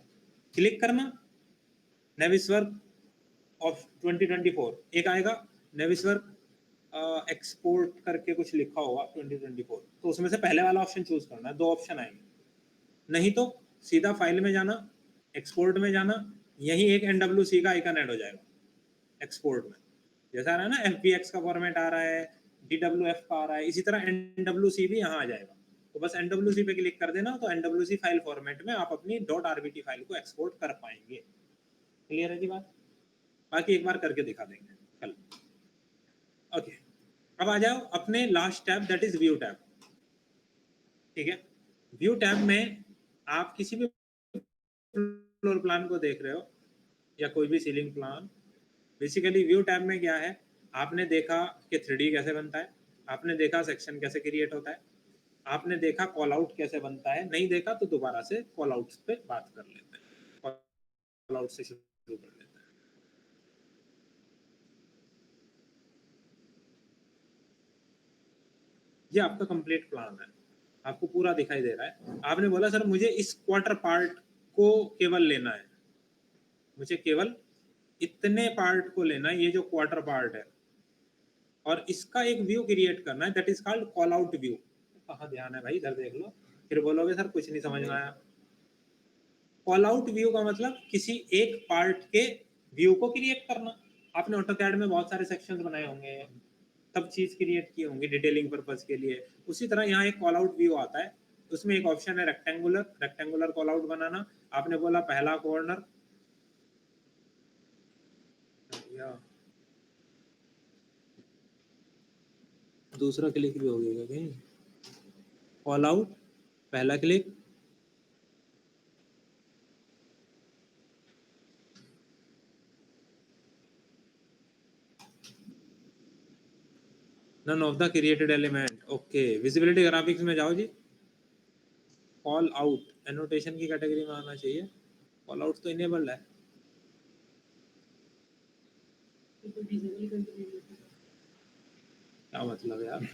क्लिक करना, नेविसवर्क ऑफ 2024 एक आएगा, नेविसवर्क एक्सपोर्ट करके कुछ लिखा होगा 2024, तो उसमें से पहले वाला ऑप्शन चूज करना है। 2 ऑप्शन आएंगे, नहीं तो सीधा फाइल में जाना, एक्सपोर्ट में जाना, यही एक एनडब्ल्यूसी का आइकन ऐड हो जाएगा एक्सपोर्ट में। जैसा आ रहा है ना, एफपीएक्स का फॉर्मेट आ रहा है, डीडब्ल्यूएफ का आ रहा है, इसी तरह एनडब्ल्यूसी भी यहाँ आ जाएगा। तो बस एनडब्ल्यूसी पे क्लिक कर देना, तो एनडब्ल्यूसी फाइल फॉर्मेट में आप अपनी .rbt फाइल को एक्सपोर्ट कर पाएंगे। क्लियर है जी बात? बाकी एक बार करके दिखा देंगे कल। ओके, अब आ जाओ अपने last tab, that is view tab. ठीक है, व्यू टैब में आप किसी भी फ्लोर प्लान को देख रहे हो या कोई भी ceiling plan, basically view tab में क्या है, आपने देखा कि 3D कैसे बनता है, आपने देखा सेक्शन कैसे क्रिएट होता है, आपने देखा कॉल आउट कैसे बनता है, नहीं देखा तो दोबारा से कॉल आउट्स पे बात कर लेते हैं, कॉल आउट से शुरू कर लेते हैं। ये आपका कंप्लीट प्लान है, आपको पूरा दिखाई दे रहा है। आपने बोला सर मुझे इस क्वार्टर पार्ट को केवल लेना है, मुझे केवल इतने पार्ट को लेना है, ये जो क्वार्टर पार्ट है, और इसका एक व्यू क्रिएट करना है, that is called call out view. कहाँ ध्यान है भाई, इधर देख लो, फिर बोलोगे सर कुछ नहीं समझ में आया। कॉल आउट व्यू का मतलब किसी एक पार्ट के व्यू को क्रिएट करना। आपने ऑटोकैड में बहुत सारे सेक्शंस बनाए होंगे, तब चीज क्रिएट की होंगी डिटेलिंग पर्पस के लिए, उसी तरह यहाँ एक कॉल आउट व्यू आता है, उसमें एक ऑप्शन है रेक्टेंगुलर कॉल आउट बनाना। आपने बोला पहला कॉर्नर, दूसरा क्लिक भी हो गया कहीं, कॉल आउट पहला click, none of the created element. Okay, visibility graphics में जाओ जी, कॉल आउट एनोटेशन की कैटेगरी में आना चाहिए, कॉल आउट तो इनेबल्ड है। क्या मतलब यार,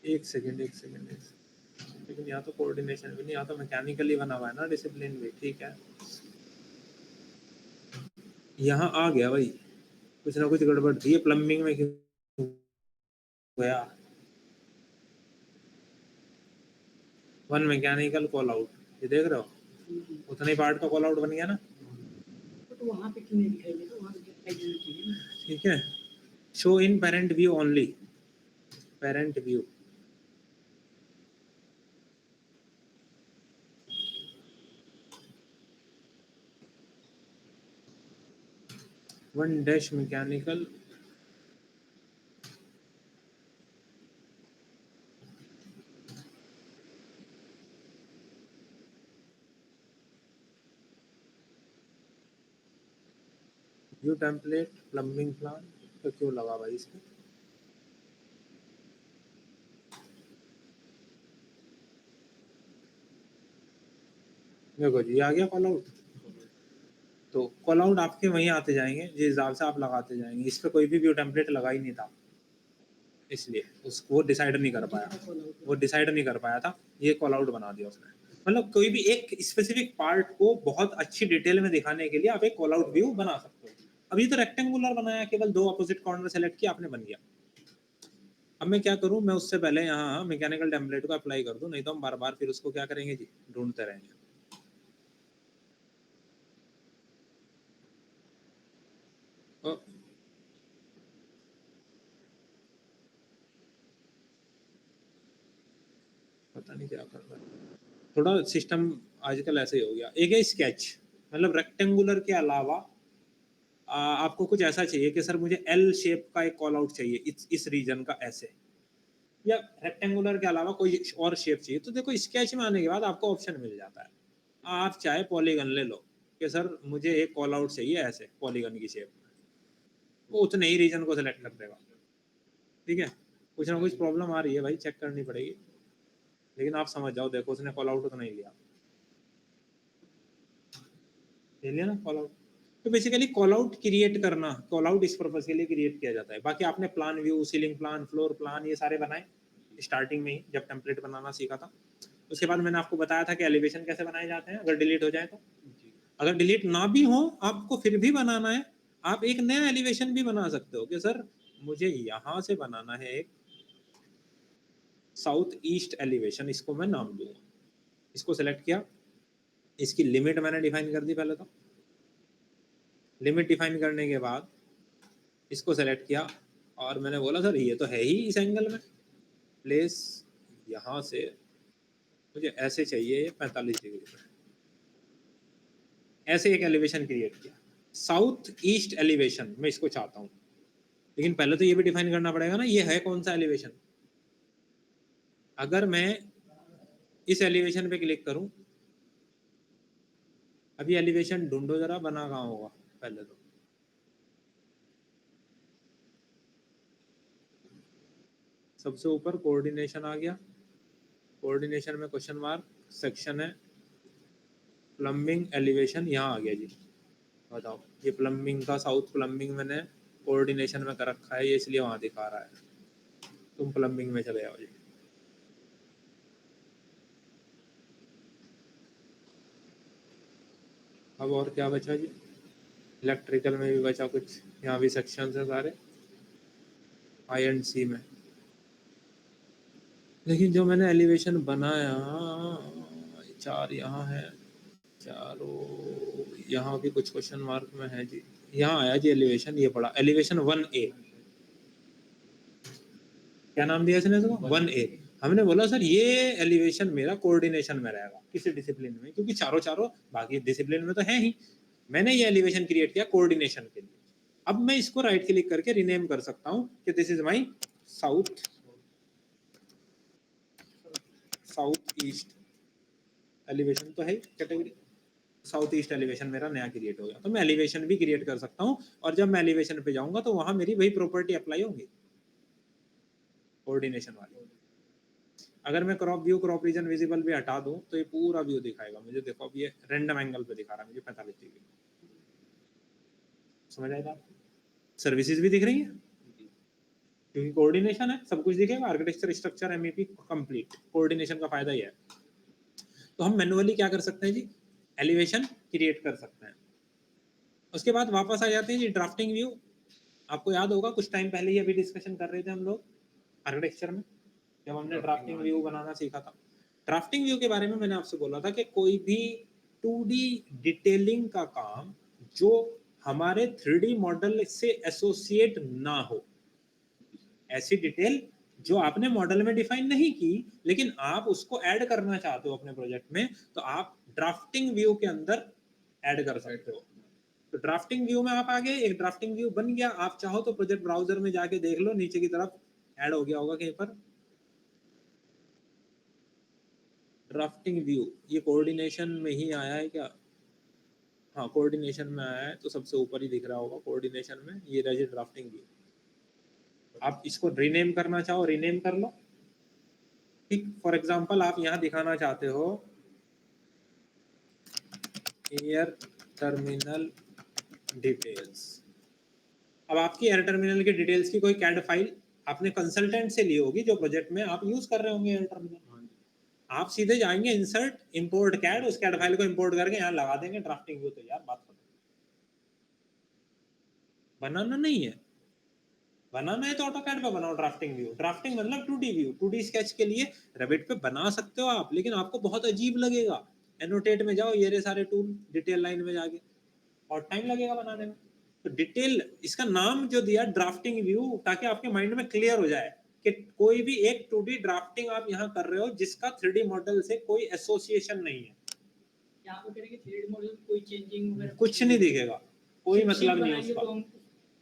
एक सेकंड, लेकिन यहाँ तो कोऑर्डिनेशन भी नहीं, यहाँ तो मैकेनिकली बना हुआ है ना, डिसिप्लिन भी ठीक है। यहाँ आ गया भाई, कुछ ना कुछ गड़बड़ थी, प्लम्बिंग में क्यों गया। वन मैकेनिकल कॉल आउट, ये देख रहे हो, उतने पार्ट का कॉल आउट बन गया ना, तो वहाँ पे क्यों नहीं दिखाई देता, वहाँ पे दिखाई देना चाहिए ना। ठीक है। Show in parent view only, parent view, one dash mechanical, view template plumbing plan, तो क्यों लगा भाई इसमें। देखो जी आ गया कॉल आउट, तो कॉल आउट आपके वहीं आते जाएंगे जिस हिसाब से आप लगाते जाएंगे। इस पे कोई भी व्यू टेम्पलेट लगा ही नहीं था, इसलिए उसको वो डिसाइड नहीं कर पाया था, ये कॉल आउट बना दिया उसने। मतलब कोई भी एक स्पेसिफिक पार्ट को बहुत अच्छी डिटेल में दिखाने के लिए आप एक कॉल आउट व्यू बना सकते हो। अब ये तो रेक्टेंगुलर बनाया, केवल दो अपोजिट कॉर्नर सेलेक्ट किया, आपने बन गया। अब मैं क्या करूं, मैं उससे पहले यहाँ मैकेनिकल टेम्पलेट को अप्लाई कर दूं, नहीं तो हम बार बार फिर उसको क्या करेंगे जी, ढूंढते रहेंगे। पता नहीं क्या कर रहा है, थोड़ा सिस्टम आजकल ऐसे ही हो गया। एक है स्केच, मतलब रेक्टेंगुलर के अलावा आपको कुछ ऐसा चाहिए कि सर मुझे एल शेप का एक कॉल आउट चाहिए इस रीजन का ऐसे, या रेक्टेंगुलर के अलावा कोई और शेप चाहिए, तो देखो स्केच में आने के बाद आपको ऑप्शन मिल जाता है। आप चाहे पॉलीगन ले लो कि सर मुझे एक कॉल आउट चाहिए ऐसे पॉलीगन की शेप में, वो उतने ही रीजन को सिलेक्ट कर देगा। ठीक है, कुछ ना कुछ प्रॉब्लम आ रही है भाई, चेक करनी पड़ेगी, लेकिन आप समझ जाओ। देखो उसने कॉल आउट तो नहीं लिया, ले लिया ना कॉल आउट। तो बेसिकली कॉल आउट क्रिएट करना, कॉल आउट इस पर्पस के लिए क्रिएट किया जाता है। बाकी आपने plan view, ceiling plan, floor plan, ये सारे बनाए स्टार्टिंग में ही जब टेम्पलेट बनाना सीखा था। उसके बाद मैंने आपको बताया था कि एलिवेशन कैसे बनाए जाते हैं अगर डिलीट हो जाए तो। अगर डिलीट ना भी हो आपको फिर भी बनाना है, आप एक नया एलिवेशन भी बना सकते हो कि सर मुझे यहाँ से बनाना है एक साउथ ईस्ट एलिवेशन, इसको मैं नाम दूंगा। इसको सेलेक्ट किया, इसकी लिमिट मैंने डिफाइन कर दी पहले तो। लिमिट डिफाइन करने के बाद इसको सेलेक्ट किया और मैंने बोला सर ये तो है ही इस एंगल में, प्लेस यहाँ से मुझे ऐसे चाहिए 45 डिग्री में, ऐसे एक एलिवेशन क्रिएट किया। साउथ ईस्ट एलिवेशन मैं इसको चाहता हूँ, लेकिन पहले तो ये भी डिफाइन करना पड़ेगा ना ये है कौन सा एलिवेशन। अगर मैं इस एलिवेशन पे क्लिक करूं, अभी एलिवेशन ढूंढो जरा, बना कहाँ होगा पहले तो। सबसे ऊपर कोऑर्डिनेशन आ गया, कोऑर्डिनेशन में क्वेश्चन मार्क, सेक्शन है प्लम्बिंग एलिवेशन, यहाँ आ गया जी। बताओ, ये प्लम्बिंग का साउथ प्लम्बिंग मैंने कोऑर्डिनेशन में कर रखा है, ये इसलिए वहां दिखा रहा है। तुम प्लम्बिंग में चले जाओ जी। अब और क्या बचा जी? इलेक्ट्रिकल में भी बचा कुछ, यहाँ भी सेक्शन है सारे आई एंड सी में। लेकिन जो मैंने एलिवेशन बनाया, 4 यहाँ है, चारों यहाँ भी कुछ क्वेश्चन मार्क में है जी। यहाँ आया जी एलिवेशन, ये पड़ा एलिवेशन 1A। क्या नाम दिया इसने इसको? 1A। हमने बोला सर ये एलिवेशन मेरा कोऑर्डिनेशन में रहेगा किसी डिसिप्लिन में, क्योंकि चारों बाकी डिसिप्लिन में तो है ही। मैंने ये एलिवेशन क्रिएट किया कोऑर्डिनेशन के लिए। अब मैं इसको राइट क्लिक करके रीनेम कर सकता हूँ कि this is my south east elevation, तो है कैटेगरी साउथ ईस्ट एलिवेशन मेरा नया क्रिएट हो गया। तो मैं एलिवेशन भी क्रिएट कर सकता हूँ, और जब मैं एलिवेशन पे जाऊंगा तो वहां मेरी वही प्रॉपर्टी अप्लाई होंगी कोऑर्डिनेशन वाली। अगर मैं crop view, crop region, visible भी हटा दूं तो ये पूरा व्यू दिखाएगा मुझे। देखो अब ये रैंडम एंगल पे दिखा रहा है मुझे 45 डिग्री। समझ आएगा? सर्विसेज भी दिख रही है क्योंकि कोऑर्डिनेशन है, सब कुछ दिखेगा। Architecture, structure, MEP complete, coordination का फायदा ही है। तो हम मैन्युअली क्या कर सकते हैं जी? एलिवेशन क्रिएट कर सकते हैं। उसके बाद वापस आ जाते हैं जी ड्राफ्टिंग व्यू। आपको याद होगा कुछ टाइम पहले ही अभी डिस्कशन कर रहे थे हम लोग आर्किटेक्चर में, जब हमने ड्राफ्टिंग व्यू बनाना सीखा था। ड्राफ्टिंग व्यू के बारे में मैंने आपसे बोला था कि कोई भी 2D डिटेलिंग का काम जो हमारे 3D मॉडल से एसोसिएट ना हो, ऐसी डिटेल जो आपने मॉडल में डिफाइन नहीं की लेकिन आप उसको ऐड करना चाहते हो अपने प्रोजेक्ट में, तो आप ड्राफ्टिंग व्यू के अंदर ऐड कर सकते हो। तो ड्राफ्टिंग व्यू में आप आगे, एक ड्राफ्टिंग व्यू बन गया। आप चाहो तो प्रोजेक्ट ब्राउजर में जाके देख लो, नीचे की तरफ ऐड हो गया होगा कहीं पर ड्राफ्टिंग व्यू। ये कोऑर्डिनेशन में ही आया है क्या? हाँ कोऑर्डिनेशन में आया है, तो सबसे ऊपर ही दिख रहा होगा कोऑर्डिनेशन में। ये रही ड्राफ्टिंग व्यू। आप इसको रीनेम करना चाहो रीनेम कर लो। ठीक, फॉर एग्जांपल आप यहाँ दिखाना चाहते हो एयर टर्मिनल डिटेल्स। अब आपकी एयर टर्मिनल की डिटेल्स की कोई कैड फाइल आपने कंसल्टेंट से ली होगी जो प्रोजेक्ट में आप यूज कर रहे होंगे एयर टर्मिनल। आप सीधे जाएंगे इंसर्ट इंपोर्ट कैड, उस कैड फाइल को इंपोर्ट करके यहाँ लगा देंगे, ड्राफ्टिंग व्यू तैयार, बात खत्म। बनाना नहीं है, बनाना है तो ऑटोकैड पे बनाओ ड्राफ्टिंग व्यू। ड्राफ्टिंग मतलब 2D व्यू। 2D स्केच के लिए रेविट पे बना सकते हो आप, लेकिन आपको बहुत अजीब लगेगा। एनोटेट में जाओ, ये रे सारे टूल, डिटेल लाइन में जाके, और टाइम लगेगा बनाने में। तो डिटेल, इसका नाम जो दिया ड्राफ्टिंग व्यू, ताकि आपके माइंड में क्लियर हो जाए कि कोई भी एक 2D ड्राफ्टिंग आप यहाँ कर रहे हो जिसका 3D मॉडल से कोई एसोसिएशन नहीं है। यहाँ पे करेंगे 3D मॉडल में कोई चेंजिंग वगैरह कुछ नहीं दिखेगा, कोई मतलब नहीं है उसका। तो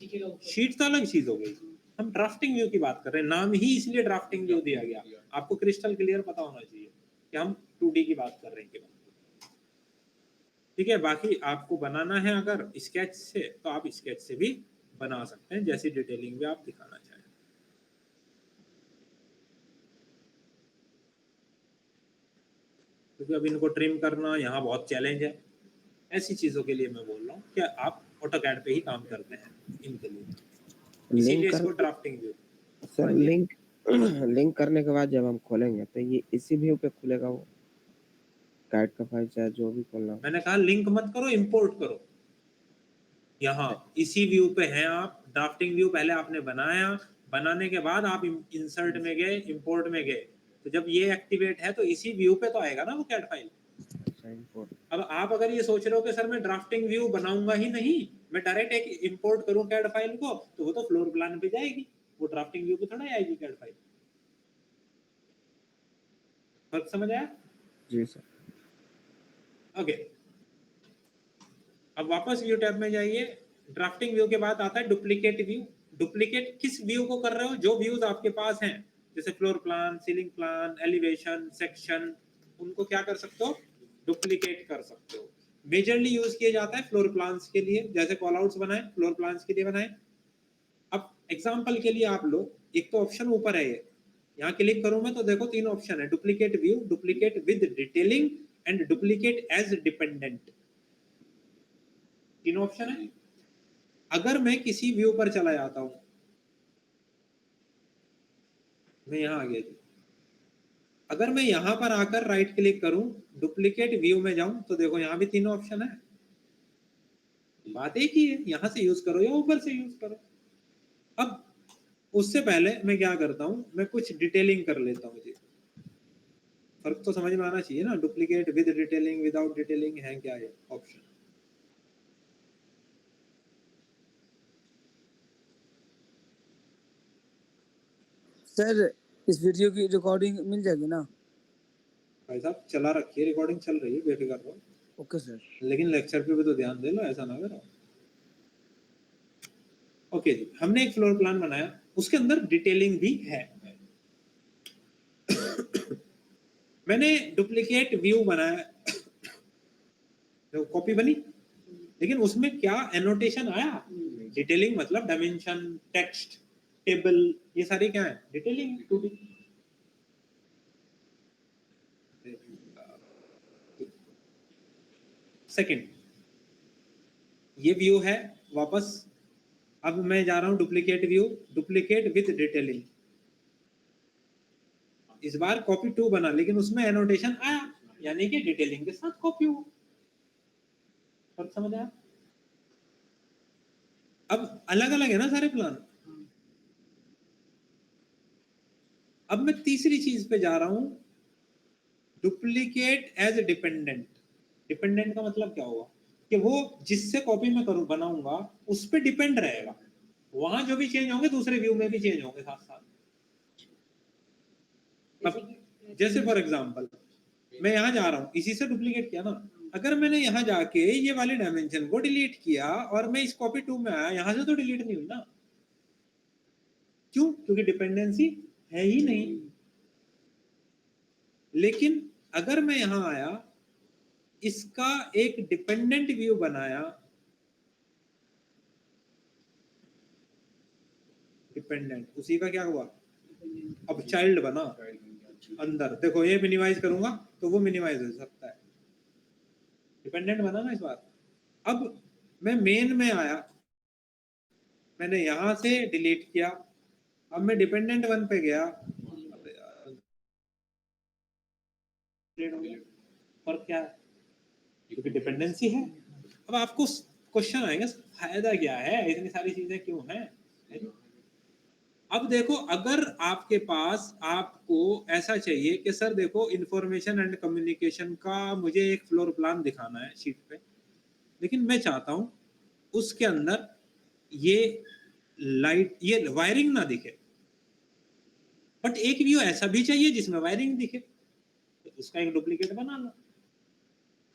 दिखेगा ऊपर। शीट तो अलग चीज हो गई, हम ड्राफ्टिंग व्यू की बात कर रहे हैं। नाम ही इसलिए ड्राफ्टिंग व्यू दिया गया। आपको क्रिस्टल क्लियर पता होना चाहिए कि हम 2D की बात कर रहे हैं। ठीक है, बाकी आपको बनाना है अगर स्केच से तो आप स्केच से भी बना सकते हैं, जैसी डिटेलिंग भी आप दिखाना चाहें। क्योंकि अब इनको ट्रिम करना यहाँ बहुत चैलेंज है। ऐसी चीजों के लिए मैं बोल रहा हूँ कि आप ऑटोकैड पे ही काम करते हैं इनके लिए, इसीलिए इसको ड्राफ्टिंग व्यू। सर लिंक करने के बाद जब हम खोलेंगे तो ये इसी व्यू पे खुलेगा, वो कैड का फाइल चाहे जो भी खोलना हो। मैंने कहा लिंक मत करो, इंपोर्ट करो। यहाँ इसी व्यू पे हैं आप। ड्राफ्टिंग व्यू पहले आपने बनाया, बनाने के बाद आप इंसर्ट में गए, इंपोर्ट में गए, तो जब ये एक्टिवेट है तो इसी व्यू पे तो आएगा ना वो कैड फाइल। अब आप अगर ये सोच रहे हो कि सर मैं ड्राफ्टिंग व्यू बनाऊंगा ही नहीं, मैं डायरेक्ट एक इंपोर्ट करूं कैड फाइल को, तो वो तो फ्लोर प्लान पे जाएगी, वो ड्राफ्टिंग व्यू पे थोड़ा आएगी कैड फाइल। फर्क समझ आया? जी सर। ओके, अब वापस व्यू टैब में जाइए। ड्राफ्टिंग व्यू के बाद आता है डुप्लीकेट व्यू। डुप्लीकेट किस व्यू को कर रहे हो? जो व्यूज आपके पास हैं, जैसे floor plan, ceiling plan, elevation, section, उनको क्या कर सकते हो, डुप्लीकेट कर सकते हो। मेजरली यूज किया जाता है फ्लोर प्लान्स के लिए, जैसे कॉल आउट्स बनाए फ्लोर प्लान्स के लिए बनाए। अब एग्जांपल के लिए आप लो, एक तो ऑप्शन ऊपर है ये, यहाँ क्लिक करूं मैं तो देखो 3 ऑप्शन है, duplicate view, duplicate with detailing and duplicate age dependent. 3 option है। अगर मैं किसी व्यू पर चला जाता हूं, मैं यहाँ आ गया जी, अगर मैं यहाँ पर आकर राइट क्लिक करूं, डुप्लीकेट व्यू में जाऊं तो देखो यहाँ भी 3 ऑप्शन है। बात एक ही है, यहाँ से यूज करो या ऊपर से यूज करो। अब उससे पहले मैं क्या करता हूं, मैं कुछ डिटेलिंग कर लेता हूं जी। फर्क तो समझ में आना चाहिए ना, duplicate with detailing, without detailing है क्या ये ऑप्शन। सर इस वीडियो की रिकॉर्डिंग मिल जाएगी ना? भाई साहब चला रखिए, रिकॉर्डिंग चल रही है, बेफिक्र रहो। Okay sir. लेकिन लेक्चर पे भी तो ध्यान दे लो, ऐसा ना करो। ओके जी, हमने एक फ्लोर प्लान बनाया, उसके अंदर डिटेलिंग भी है। मैंने डुप्लीकेट व्यू बनाया, तो कॉपी बनी, लेकिन उसमें क्या एनोटेशन आया, डिटेलिंग मतलब डायमेंशन, टेक्स्ट, टेबल, ये सारे क्या है, डिटेलिंग। 2D सेकंड, ये व्यू है वापस। अब मैं जा रहा हूं duplicate view, duplicate with detailing. इस बार कॉपी 2 बना, लेकिन उसमें एनोटेशन आया, यानी कि डिटेलिंग के साथ कॉपी हुआ। फर्क समझ आया? अब अलग अलग है ना सारे प्लान। अब मैं तीसरी चीज पे जा रहा हूं, डुप्लीकेट एज डिपेंडेंट। डिपेंडेंट का मतलब क्या हुआ कि वो जिससे कॉपी मैं करूं बनाऊंगा उस पे डिपेंड रहेगा, वहां जो भी चेंज होंगे दूसरे व्यू में भी चेंज होंगे साथ साथ। अब जैसे फॉर एग्जांपल मैं यहाँ जा रहा हूँ, इसी से डुप्लीकेट किया ना। अगर मैंने यहाँ जाके ये वाले डायमेंशन को डिलीट किया और मैं इस कॉपी 2 में आया, यहाँ से तो डिलीट नहीं हुई ना। क्यों? क्योंकि डिपेंडेंसी है ही नहीं। लेकिन अगर मैं यहाँ आया, इसका एक डिपेंडेंट व्यू बनाया, डिपेंडेंट, उसी का क्या हुआ, अब चाइल्ड बना अंदर। देखो ये मिनिमाइज करूंगा तो वो मिनिमाइज हो सकता है, डिपेंडेंट बना ना इस बार। अब मैं मेन में आया, मैंने यहां से डिलीट किया, अब मैं डिपेंडेंट 1 पे गया, फर्क क्या है, क्योंकि डिपेंडेंसी है। अब आपको क्वेश्चन आएगा फायदा क्या है, इतनी सारी चीजें क्यों हैं। अब देखो, अगर आपके पास आपको ऐसा चाहिए कि सर देखो इंफॉर्मेशन एंड कम्युनिकेशन का मुझे एक फ्लोर प्लान दिखाना है शीट पे, लेकिन मैं चाहता हूं उसके अंदर ये लाइट, ये वायरिंग ना दिखे, बट एक व्यू ऐसा भी चाहिए जिसमें वायरिंग दिखे, तो उसका एक डुप्लीकेट बना लो।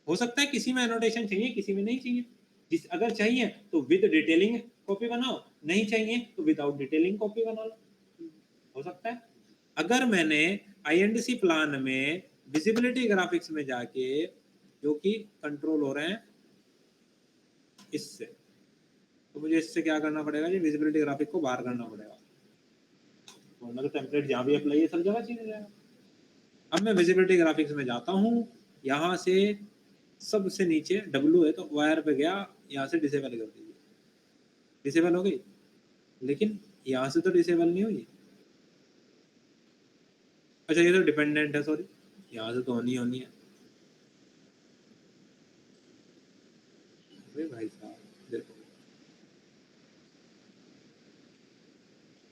हो सकता है किसी में एनोटेशन चाहिए, किसी में नहीं चाहिए। जिस अगर चाहिए तो विद डिटेलिंग कॉपी बनाओ, नहीं चाहिए तो विदाउट डिटेलिंग कॉपी बना लो, हो सकता है। अगर मैंने आईएनडीसी प्लान में विजिबिलिटी ग्राफिक्स में जाके, जो कि कंट्रोल हो रहे हैं इससे, तो मुझे इससे क्या करना पड़ेगा जी, विजिबिलिटी ग्राफिक को बाहर करना पड़ेगा, वरना तो टेम्पलेट जहां भी अप्लाई है सब जगह चेंज हो जाएगा। अब मैं विजिबिलिटी ग्राफिक्स में जाता हूँ, यहाँ से सबसे नीचे W है तो वायर पे गया, यहाँ से डिसेबल कर दीजिए, डिसेबल हो गई, लेकिन यहाँ से तो डिसेबल नहीं हुई। अच्छा ये तो डिपेंडेंट है, सॉरी, यहाँ से तो होनी होनी है। अरे भाई साहब देखो,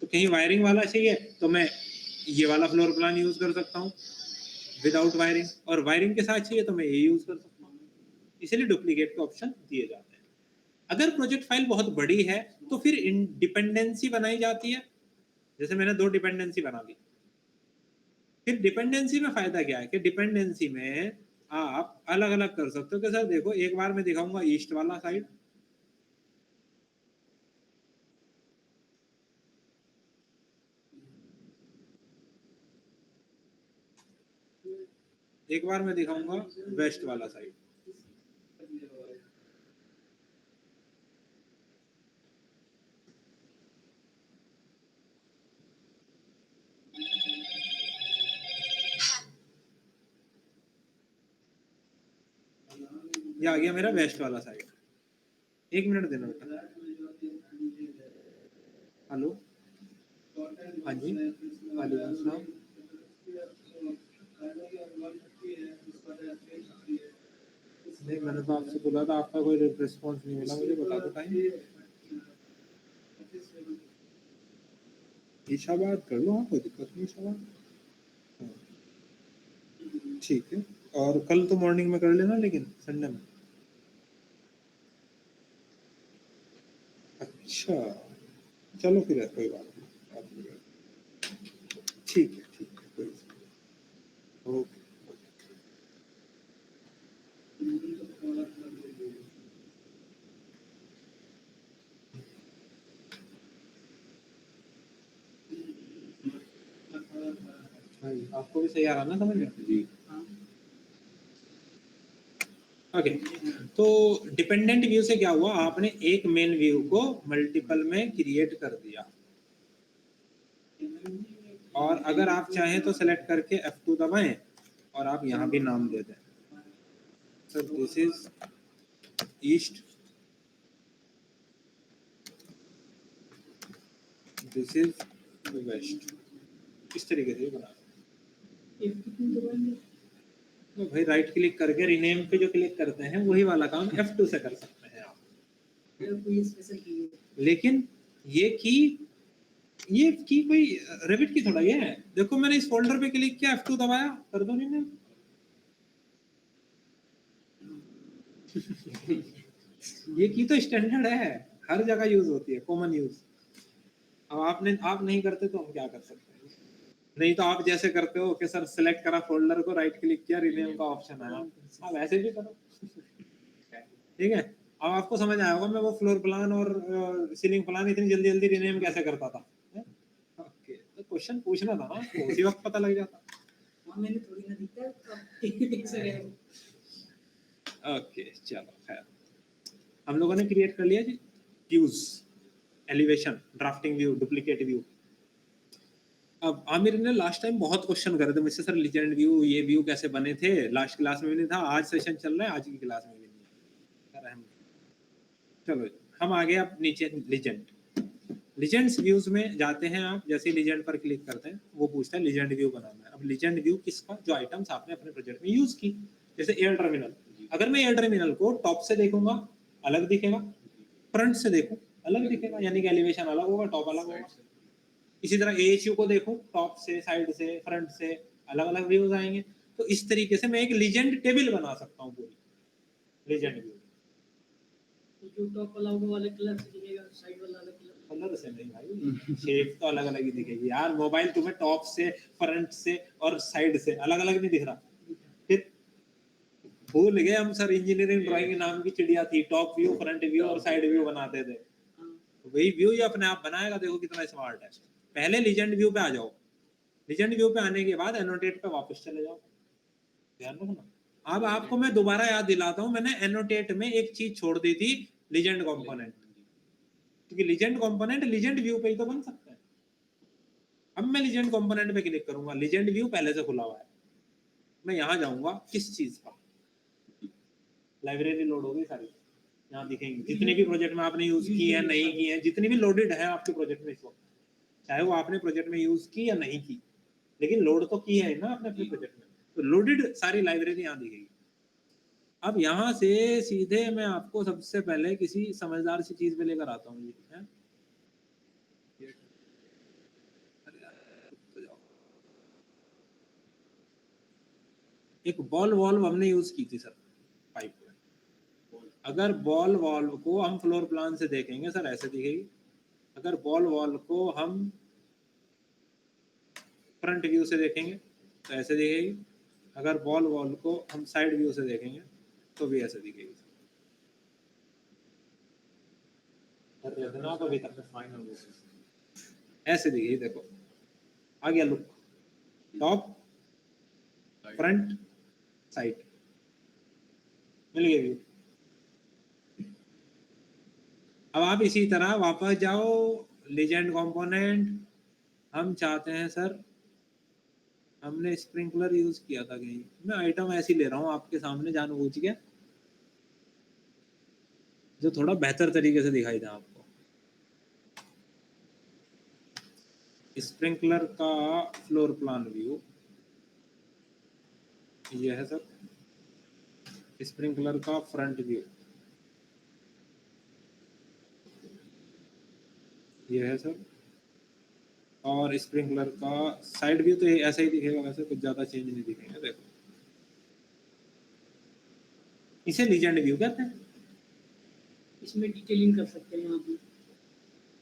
तो कहीं वायरिंग वाला चाहिए तो मैं ये वाला फ्लोर प्लान यूज कर सकता हूँ विदाउट वायरिंग, और वायरिंग के साथ चाहिए तो मैं ये यूज कर सकता हूँ। इसलिए डुप्लीकेट के ऑप्शन दिए जाते हैं। अगर प्रोजेक्ट फाइल बहुत बड़ी है तो फिर डिपेंडेंसी बनाई जाती है, जैसे मैंने 2 डिपेंडेंसी बना दी। फिर डिपेंडेंसी में फायदा क्या है कि डिपेंडेंसी में आप अलग अलग कर सकते हो कि सर देखो एक बार मैं दिखाऊंगा ईस्ट वाला साइड, एक बार मैं दिखाऊंगा वेस्ट वाला साइड। ये आ गया मेरा वेस्ट वाला साइड। एक मिनट देना बेटा। हेलो, हाँ जी, वालेकुम सलाम। नहीं, मैंने तो आपसे बोला था, आपका कोई रिस्पॉन्स नहीं मिला मुझे, बता दो टाइम। ईशाबाद कर लो, हाँ कोई दिक्कत नहीं, ईशाबाद ठीक है। और कल तो मॉर्निंग में कर लेना, लेकिन संडे में। अच्छा चलो फिर है, कोई बात नहीं, ठीक है कोई ओके। हाँ जी, आपको भी सही आ रहा ना समझ में जी। ओके, तो डिपेंडेंट व्यू से क्या हुआ, आपने एक मेन व्यू को मल्टीपल में क्रिएट कर दिया। और अगर आप चाहें तो सेलेक्ट करके F2 दबाएं और आप यहाँ भी नाम दे दें, sir this is east, this is west, इस तरीके से बना। तो भाई राइट क्लिक करके रिनेम पे जो क्लिक करते हैं वही वाला काम F2 से कर सकते हैं आप। लेकिन ये की कोई रेविट की थोड़ा ये है। देखो मैंने इस फोल्डर पे क्लिक किया, F2 दबाया, कर दो रिनेम। ये की तो स्टैंडर्ड है, हर जगह यूज होती है, कॉमन यूज। अब आप नहीं करते तो हम क्या कर सकते हैं। नहीं तो आप जैसे करते हो कि सर सिलेक्ट करा फोल्डर को, राइट क्लिक किया, रिनेम का ऑप्शन आया, आप ऐसे भी करो। ठीक है, अब आपको समझ आया होगा मैं वो फ्लोर प्लान और सीलिंग प्लान इतनी जल्दी जल्दी रिनेम कैसे करता था। ओके, तो क्वेश्चन पूछना था ना, उसी वक्त पता लग जाता। मैंने थोड़ी ना दिखता। ओके चलो खैर, हम लोगों ने क्रिएट कर लिया जी views, elevation, drafting view, duplicate view. अब आमिर ने लास्ट टाइम बहुत क्वेश्चन करे थे मुझसे, सर लीजेंड व्यू, ये व्यू कैसे बने थे, लास्ट क्लास में भी नहीं था, आज सेशन चल रहा है, आज की क्लास में भी नहीं है। चलो हम आगे अब नीचे लीजेंड्स व्यूज में जाते हैं। आप जैसे लीजेंड पर क्लिक करते हैं वो पूछता है लीजेंड व्यू बनाना है। अब लीजेंड व्यू किसका, जो आइटम्स आपने अपने प्रोजेक्ट में यूज की। जैसे एयर टर्मिनल, अगर मैं एयर टर्मिनल को टॉप से देखूंगा अलग दिखेगा, फ्रंट से देखूं अलग दिखेगा, यानी कि एलिवेशन अलग होगा, टॉप अलग होगा। इसी तरह AHU को देखूं टॉप से, साइड से, फ्रंट से, अलग अलग व्यूज आएंगे। तो इस तरीके से मैं एक लीजेंड टेबल बना सकता हूँ पूरी लीजेंड व्यू। जो टॉप वाला होगा वाले कलर से दिखेगा, साइड वाला अलग कलर से नहीं भाई, शेप तो अलग अलग ही दिखेगी यार। मोबाइल तुम्हें टॉप से, फ्रंट से और साइड से अलग अलग नहीं दिख रहा। फिर भूल गए हम, सर इंजीनियरिंग ड्राइंग नाम की चिड़िया थी, टॉप व्यू, फ्रंट व्यू और साइड व्यू बनाते थे। वही व्यू ये अपने आप बनाएगा, देखो कितना स्मार्ट है। पहले लीजेंड व्यू पे आ जाओ, लीजेंड व्यू पे आने के बाद एनोटेट पे वापस चले जाओ, ध्यान रखना। अब आपको मैं दोबारा याद दिलाता हूं, मैंने एनोटेट में एक चीज छोड़ दी थी, लीजेंड कंपोनेंट, क्योंकि लीजेंड कंपोनेंट लीजेंड व्यू पे ही तो बन सकता है। अब मैं लीजेंड कंपोनेंट पे क्लिक करूंगा, लीजेंड व्यू पहले से खुला हुआ है, मैं यहां जाऊंगा किस चीज का, लाइब्रेरी लोड होगी सारी, यहाँ दिखेंगी जितने भी प्रोजेक्ट में आपने यूज की है, नहीं की है, जितनी भी लोडेड है आपके प्रोजेक्ट में इस वक्त, चाहे वो आपने प्रोजेक्ट में यूज की या नहीं की, लेकिन लोड तो की है ना आपने अपने प्रोजेक्ट में, तो लोडेड सारी लाइब्रेरी यहाँ दिखेगी। अब यहाँ से सीधे मैं आपको सबसे पहले किसी समझदार सी चीज पे लेकर आता हूँ, ये है एक बॉल वॉल्व हमने यूज की थी सर पाइप में। अगर बॉल वॉल्व को हम फ्लोर प्लान से देखेंगे सर ऐसे दिखेगी, अगर बॉल वॉल्व को हम फ्रंट व्यू से देखेंगे तो ऐसे दिखेगी, अगर बॉल वॉल्व को हम साइड व्यू से देखेंगे तो भी ऐसे दिखेगी। अभी तक फाइनल ऐसे दिखेगी, देखो आ गया लुक, टॉप, फ्रंट, साइट मिल गई व्यू। अब आप इसी तरह वापस जाओ, लीजेंड कंपोनेंट, हम चाहते हैं सर, हमने स्प्रिंकलर यूज किया था कहीं, मैं आइटम ऐसी ले रहा हूँ आपके सामने जानबूझ के, जो थोड़ा बेहतर तरीके से दिखाई दे आपको। स्प्रिंकलर का फ्लोर प्लान व्यू ये है सर, स्प्रिंकलर का फ्रंट व्यू ये है सर, और स्प्रिंकलर का साइड व्यू तो ऐसा ही दिखेगा, वैसे कुछ ज्यादा चेंज नहीं दिखेगा। देखो इसे लीजेंड व्यू कहते हैं। इसमें डिटेलिंग कर सकते हैं यहाँ पे।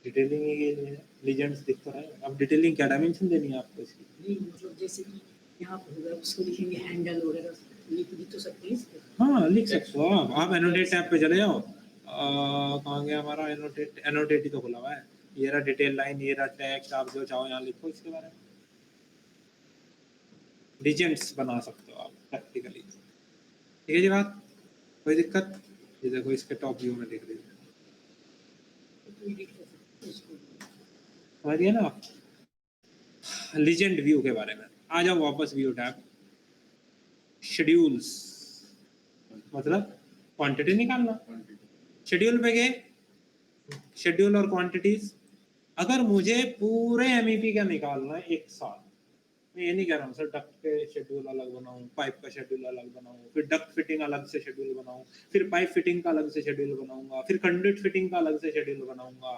डिटेलिंग ये लीजेंड्स दिख तो रहा है, अब डिटेलिंग क्या डायमेंशन देनी है आपको इसकी? नहीं मतलब जैसे कि यहाँ पे होगा उसको लिखेंगे हैंडल वगैरह, लिख भी तो सकते हैं इसको। हाँ लिख सकते हो आप एनोटेट टैब पे चले जाओ, कहाँ गया हमारा एनोटेट, एनोटेट ही तो खुला हुआ है, ये रहा डिटेल लाइन, ये रहा टेक्स्ट, आप जो चाहो यहाँ लिखो इसके बारे में, लीजेंड्स बना सकते हो आप प्रैक्टिकली। ठीक है जी बात, कोई दिक्कत? ये देखो इसके टॉप व्यू में देख लीजिए, तो एडिट कर सकते हैं इसको। समझ गए ना आप लीजेंड व्यू के बारे में। आ जाओ वापस व्यू टैब, शेड्यूल्स, मतलब क्वांटिटी निकालना, शेड्यूल पे गए, शेड्यूल और क्वांटिटीज। अगर मुझे पूरे एमईपी का निकालना है एक साथ, मैं ये नहीं कह रहा हूँ सर डक्ट के शेड्यूल अलग बनाऊं, पाइप का शेड्यूल अलग बनाऊं, फिर डक्ट फिटिंग अलग से शेड्यूल बनाऊं, फिर पाइप फिटिंग का अलग से शेड्यूल बनाऊंगा, फिर कंडक्ट फिटिंग का अलग से शेड्यूल बनाऊंगा,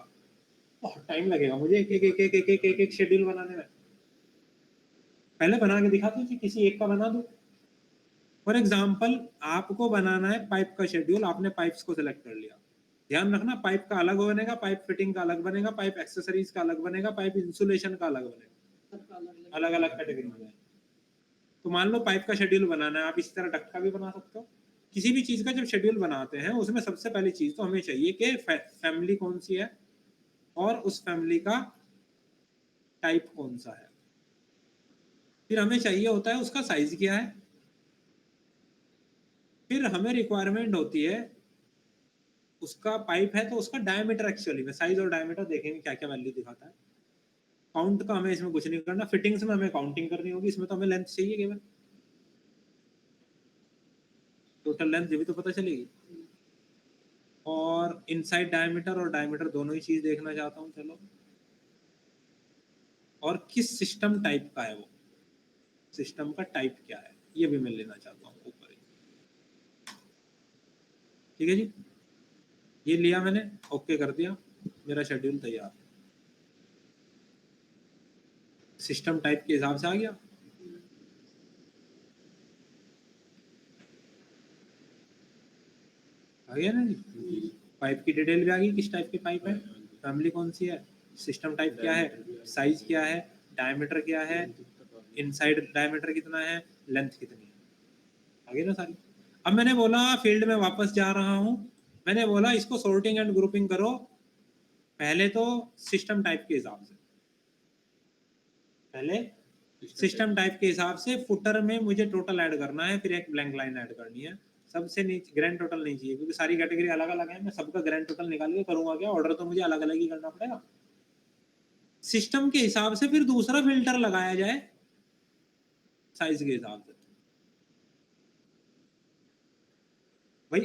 बहुत टाइम लगेगा मुझे एक एक एक एक एक एक एक, एक शेड्यूल बनाने में। पहले बना के दिखा दीजिए, किसी एक का बना दो। फॉर एग्जाम्पल आपको बनाना है पाइप का शेड्यूल, आपने पाइप्स को सिलेक्ट कर लिया, ध्यान रखना पाइप का अलग बनेगा, पाइप फिटिंग का अलग बनेगा, पाइप एक्सेसरीज का अलग बनेगा, पाइप इंसुलेशन का अलग बनेगा, सबका अलग अलग अलग कैटेगरी में। तो मान लो पाइप का शेड्यूल बनाना है, आप इसी तरह डक्ट का भी बना सकते हो। किसी भी चीज का जब शेड्यूल बनाते हैं उसमें सबसे पहली चीज तो हमें चाहिए कि फैमिली कौन सी है और उस फैमिली का टाइप कौन सा है, फिर हमें चाहिए होता है उसका साइज क्या है, फिर हमें रिक्वायरमेंट होती है उसका पाइप है तो उसका डायमीटर, एक्चुअली में साइज और डायमीटर देखेंगे क्या क्या वैल्यू दिखाता है। काउंट का हमें इसमें कुछ नहीं करना, फिटिंग्स में हमें काउंटिंग करनी होगी, इसमें तो हमें लेंथ चाहिए केवल, टोटल लेंथ भी तो पता चलेगी। और इनसाइड डायमीटर और डायमीटर दोनों ही चीज देखना चाहता हूँ, चलो। और किस सिस्टम टाइप का है वो, सिस्टम का टाइप क्या है ये भी मैं लेना चाहता हूँ ऊपर ही। ठीक है जी, ये लिया मैंने, ओके कर दिया, मेरा शेड्यूल तैयार, सिस्टम टाइप के हिसाब से आ गया। आ गया ना जी, पाइप की डिटेल भी आ गई, किस टाइप की पाइप है, फैमिली कौन सी है, सिस्टम टाइप क्या है, साइज क्या है, डायमीटर क्या है, इनसाइड डायमीटर कितना है, लेंथ कितनी है, आगे ना सारी। अब मैंने बोला फील्ड में वापस जा रहा हूं, मैंने बोला इसको सॉर्टिंग एंड ग्रुपिंग करो, पहले तो सिस्टम टाइप के हिसाब से, पहले सिस्टम टाइप के हिसाब से फुटर में मुझे टोटल ऐड करना है, फिर एक ब्लैंक लाइन ऐड करनी है, सबसे नीचे ग्रैंड टोटल नहीं चाहिए क्योंकि सारी कैटेगरी अलग अलग है, मैं सबका ग्रैंड टोटल निकाल के करूंगा क्या, ऑर्डर तो मुझे अलग अलग ही करना पड़ेगा। सिस्टम के हिसाब से फिर दूसरा फिल्टर लगाया जाए साइज के हिसाब से। भाई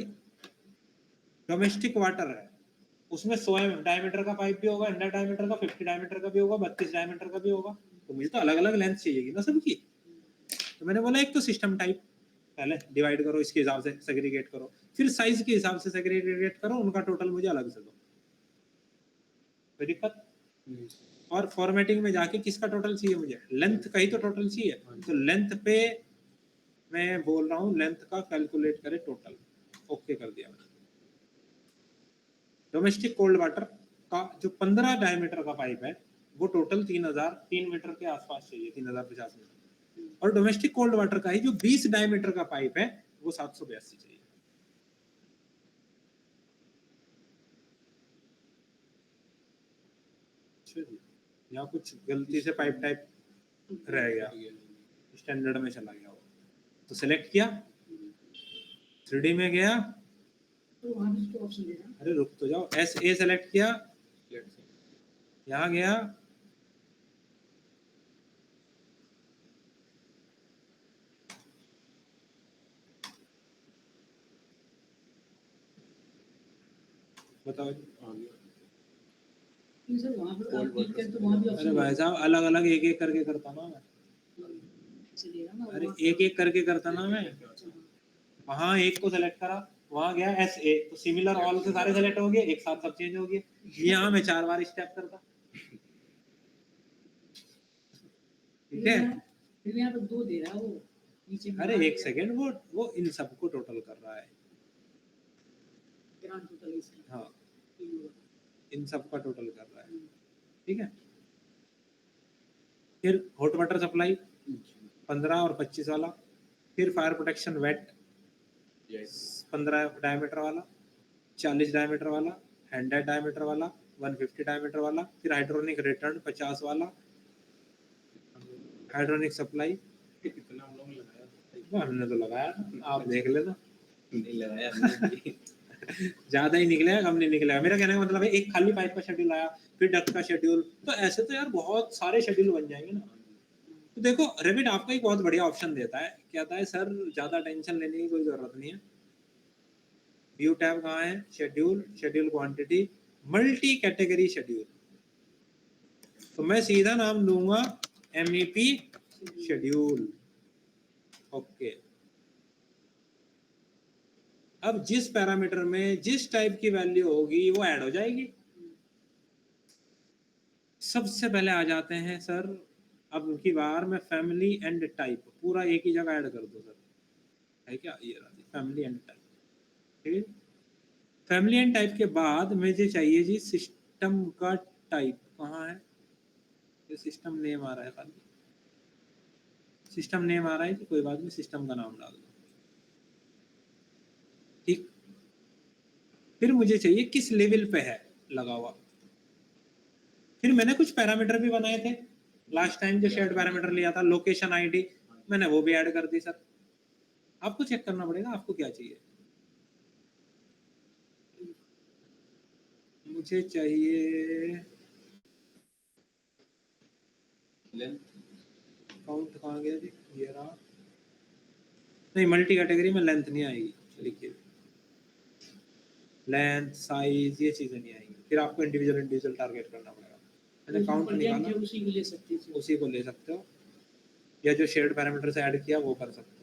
डोमेस्टिक वाटर है, उसमें 100 डायमीटर का पाइप भी होगा, 100 डायमीटर का, 50 डायमीटर का भी होगा, 32 डायमीटर का भी होगा, तो मुझे तो अलग अलग लेंथ चाहिएगी ना सबकी। तो मैंने बोला एक तो सिस्टम टाइप पहले डिवाइड करो, इसके हिसाब से सेग्रीगेट करो, फिर साइज के हिसाब से सेग्रीगेट करो, उनका टोटल मुझे अलग से दो, कोई दिक्कत। और फॉर्मेटिंग में जाके किसका टोटल चाहिए, मुझे लेंथ का ही तो टोटल चाहिए, तो लेंथ पे मैं बोल रहा हूँ लेंथ का कैलकुलेट करे टोटल, ओके कर दिया मैंने। डोमेस्टिक कोल्ड वाटर का जो 15 डायमीटर का पाइप है वो टोटल 3 मीटर के आसपास चाहिए, 3050 मीटर, और डोमेस्टिक कोल्ड वाटर का ही जो 20 डायमीटर का पाइप है वो 782 चाहिए। या कुछ गलती से पाइप टाइप रह गया, स्टैंडर्ड में चला गया वो, तो सिलेक्ट किया, 3D में गया, तो वहाँ भी तो ऑप्शन देना। अरे रुक तो जाओ, SA सेलेक्ट किया, यहाँ गया, बताओ जी। नहीं सर, वहाँ पर आप क्लिक करें तो वहाँ भी अरे ऑप्शन भाई साहब अलग अलग एक एक करके करता ना मैं, से देगा ना। अरे एक एक करके करता ना मैं। वहाँ एक को सेलेक्ट करा, वहाँ गया SA, तो सिमिलर ऑल से सारे सेलेक्ट हो गए, एक साथ सब चेंज हो गए। यहाँ मैं 4 बार स्टेप करता, ठीक है। फिर यहाँ पर 2 दे रहा है वो नीचे में। अरे एक सेकेंड, वो इन सबको टोटल कर रहा है, ग्रांड टोटल इसका। हाँ इन सबका टोटल कर रहा है, ठीक है। फिर हॉट वाटर सप्लाई 15 और 25 वाला, फिर फायर प्रोटेक्शन वेट 15 डायमीटर वाला, 40 डायमीटर वाला, 100 डायमीटर वाला, 150 डायमीटर वाला, फिर हाइड्रोनिक रिटर्न 50 वाला, हाइड्रोनिक सप्लाई कितना हम लोग ने लगाया? हमने तो लगाया, आप देख लेना। नहीं लगाया हमने। ज्यादा ही निकलेगा कम नहीं निकलेगा, मेरा कहने का मतलब है एक खाली पाइप का शेड्यूल आया, फिर डक्ट का शेड्यूल, तो ऐसे तो यार बहुत सारे शेड्यूल बन जाएंगे ना। तो देखो रेविट आपको एक बहुत बढ़िया ऑप्शन देता है, कहता है सर ज्यादा टेंशन लेने की कोई जरूरत नहीं है। व्यू टैब कहाँ है, schedule, schedule quantity, multi category schedule, तो मैं सीधा नाम दूंगा MEP शेड्यूल। ओके, अब जिस पैरामीटर में जिस टाइप की वैल्यू होगी वो ऐड हो जाएगी। सबसे पहले आ जाते हैं सर, अब की बार मैं फैमिली एंड टाइप पूरा एक ही जगह ऐड कर दो सर, है क्या, ये फैमिली एंड टाइप, ठीक है। फैमिली एंड टाइप के बाद मुझे चाहिए जी सिस्टम का टाइप, कहाँ है ये, सिस्टम नेम आ रहा है, खाली सिस्टम नेम आ रहा है, कोई बात नहीं, सिस्टम का नाम डाल दो, ठीक। फिर मुझे चाहिए किस लेवल पे है लगा हुआ, फिर मैंने कुछ पैरामीटर भी बनाए थे लास्ट टाइम जो शेयर्ड पैरामीटर लिया था, लोकेशन आईडी, मैंने वो भी ऐड कर दी सर। आपको चेक करना पड़ेगा आपको क्या चाहिए। मुझे चाहिए काउंट, कहाँ गया जी, ये रहा, नहीं मल्टी कैटेगरी में लेंथ नहीं आएगी, लिखिए लेंथ साइज ये चीजें नहीं आएंगी, फिर आपको इंडिविजुअल टारगेट करना पड़ेगा। मैंने काउंट निकाला, उसी को ले सकते हैं, उसी को ले सकते हो, या जो शेयर्ड पैरामीटर से ऐड किया वो कर सकते हो।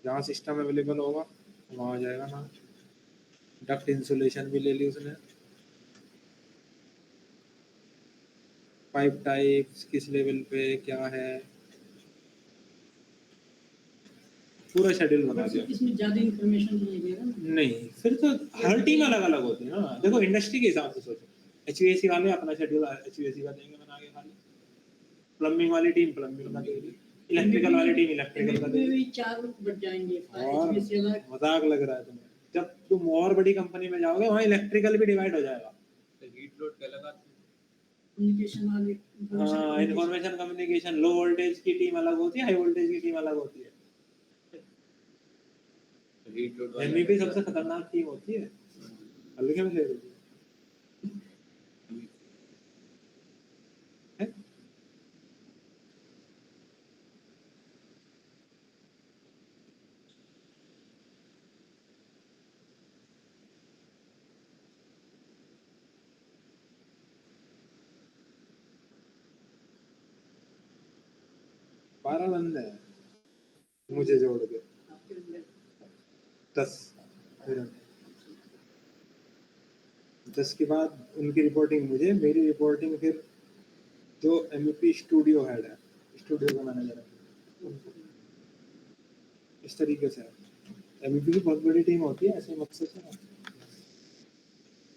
जहाँ सिस्टम अवेलेबल होगा वहाँ आ जाएगा ना। डक्ट इंसुलेशन भी ले ली उसने, पाइप टाइप्स किस लेवल पे क्या है, पूरा शेड्यूल बना दिया। इसमें ज्यादा इंफॉर्मेशन नहीं देगा ना। नहीं, फिर तो हर टीम अलग अलग होती है ना, देखो इंडस्ट्री के हिसाब से सोचो, HVAC वाले अपना शेड्यूल HVAC का देंगे बना के खाली, प्लम्बिंग वाली टीम प्लम्बिंग का देगी, इलेक्ट्रिकल वाली टीम इलेक्ट्रिकल का देगी। 4 बढ़ जाएंगे, और मजाक लग रहा है तुम्हें, जब तुम और बड़ी कंपनी में जाओगे वहाँ इलेक्ट्रिकल भी डिवाइड हो जाएगा। हीट लोड का लगा कम्युनिकेशन वाले, हाँ, इन्फॉर्मेशन कम्युनिकेशन, लो वोल्टेज की टीम अलग होती है, हाई वोल्टेज की टीम अलग होती है। हीट लोड MEP सबसे खतरनाक टीम होती है, हल्के में ले रही है। 12 बंदे हैं मुझे जोड़ के, 10 10 के बाद उनकी रिपोर्टिंग मुझे, मेरी रिपोर्टिंग फिर जो MEP स्टूडियो हेड है, स्टूडियो का मैनेजर है, इस तरीके से MEP की बहुत बड़ी टीम होती है, ऐसे मत सोचो।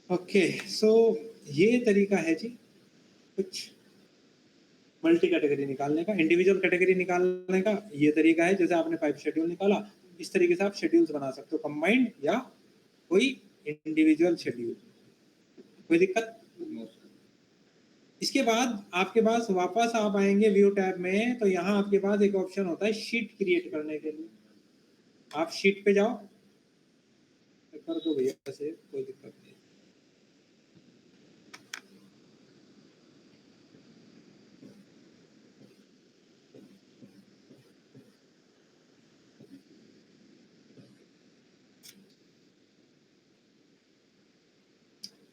ओके, सो ये तरीका है जी कुछ मल्टी कैटेगरी निकालने का, इंडिविजुअल कैटेगरी निकालने का ये तरीका है। जैसे आपने पाइप शेड्यूल निकाला, इस तरीके से आप शेड्यूल्स बना सकते हो, कंबाइंड या कोई इंडिविजुअल शेड्यूल। कोई दिक्कत? इसके बाद आपके पास वापस आप आएंगे व्यू टैब में, तो यहाँ आपके पास एक ऑप्शन होता है शीट क्रिएट करने के लिए। आप शीट पे जाओ, कर दो भैया, ऐसे कोई दिक्कत नहीं।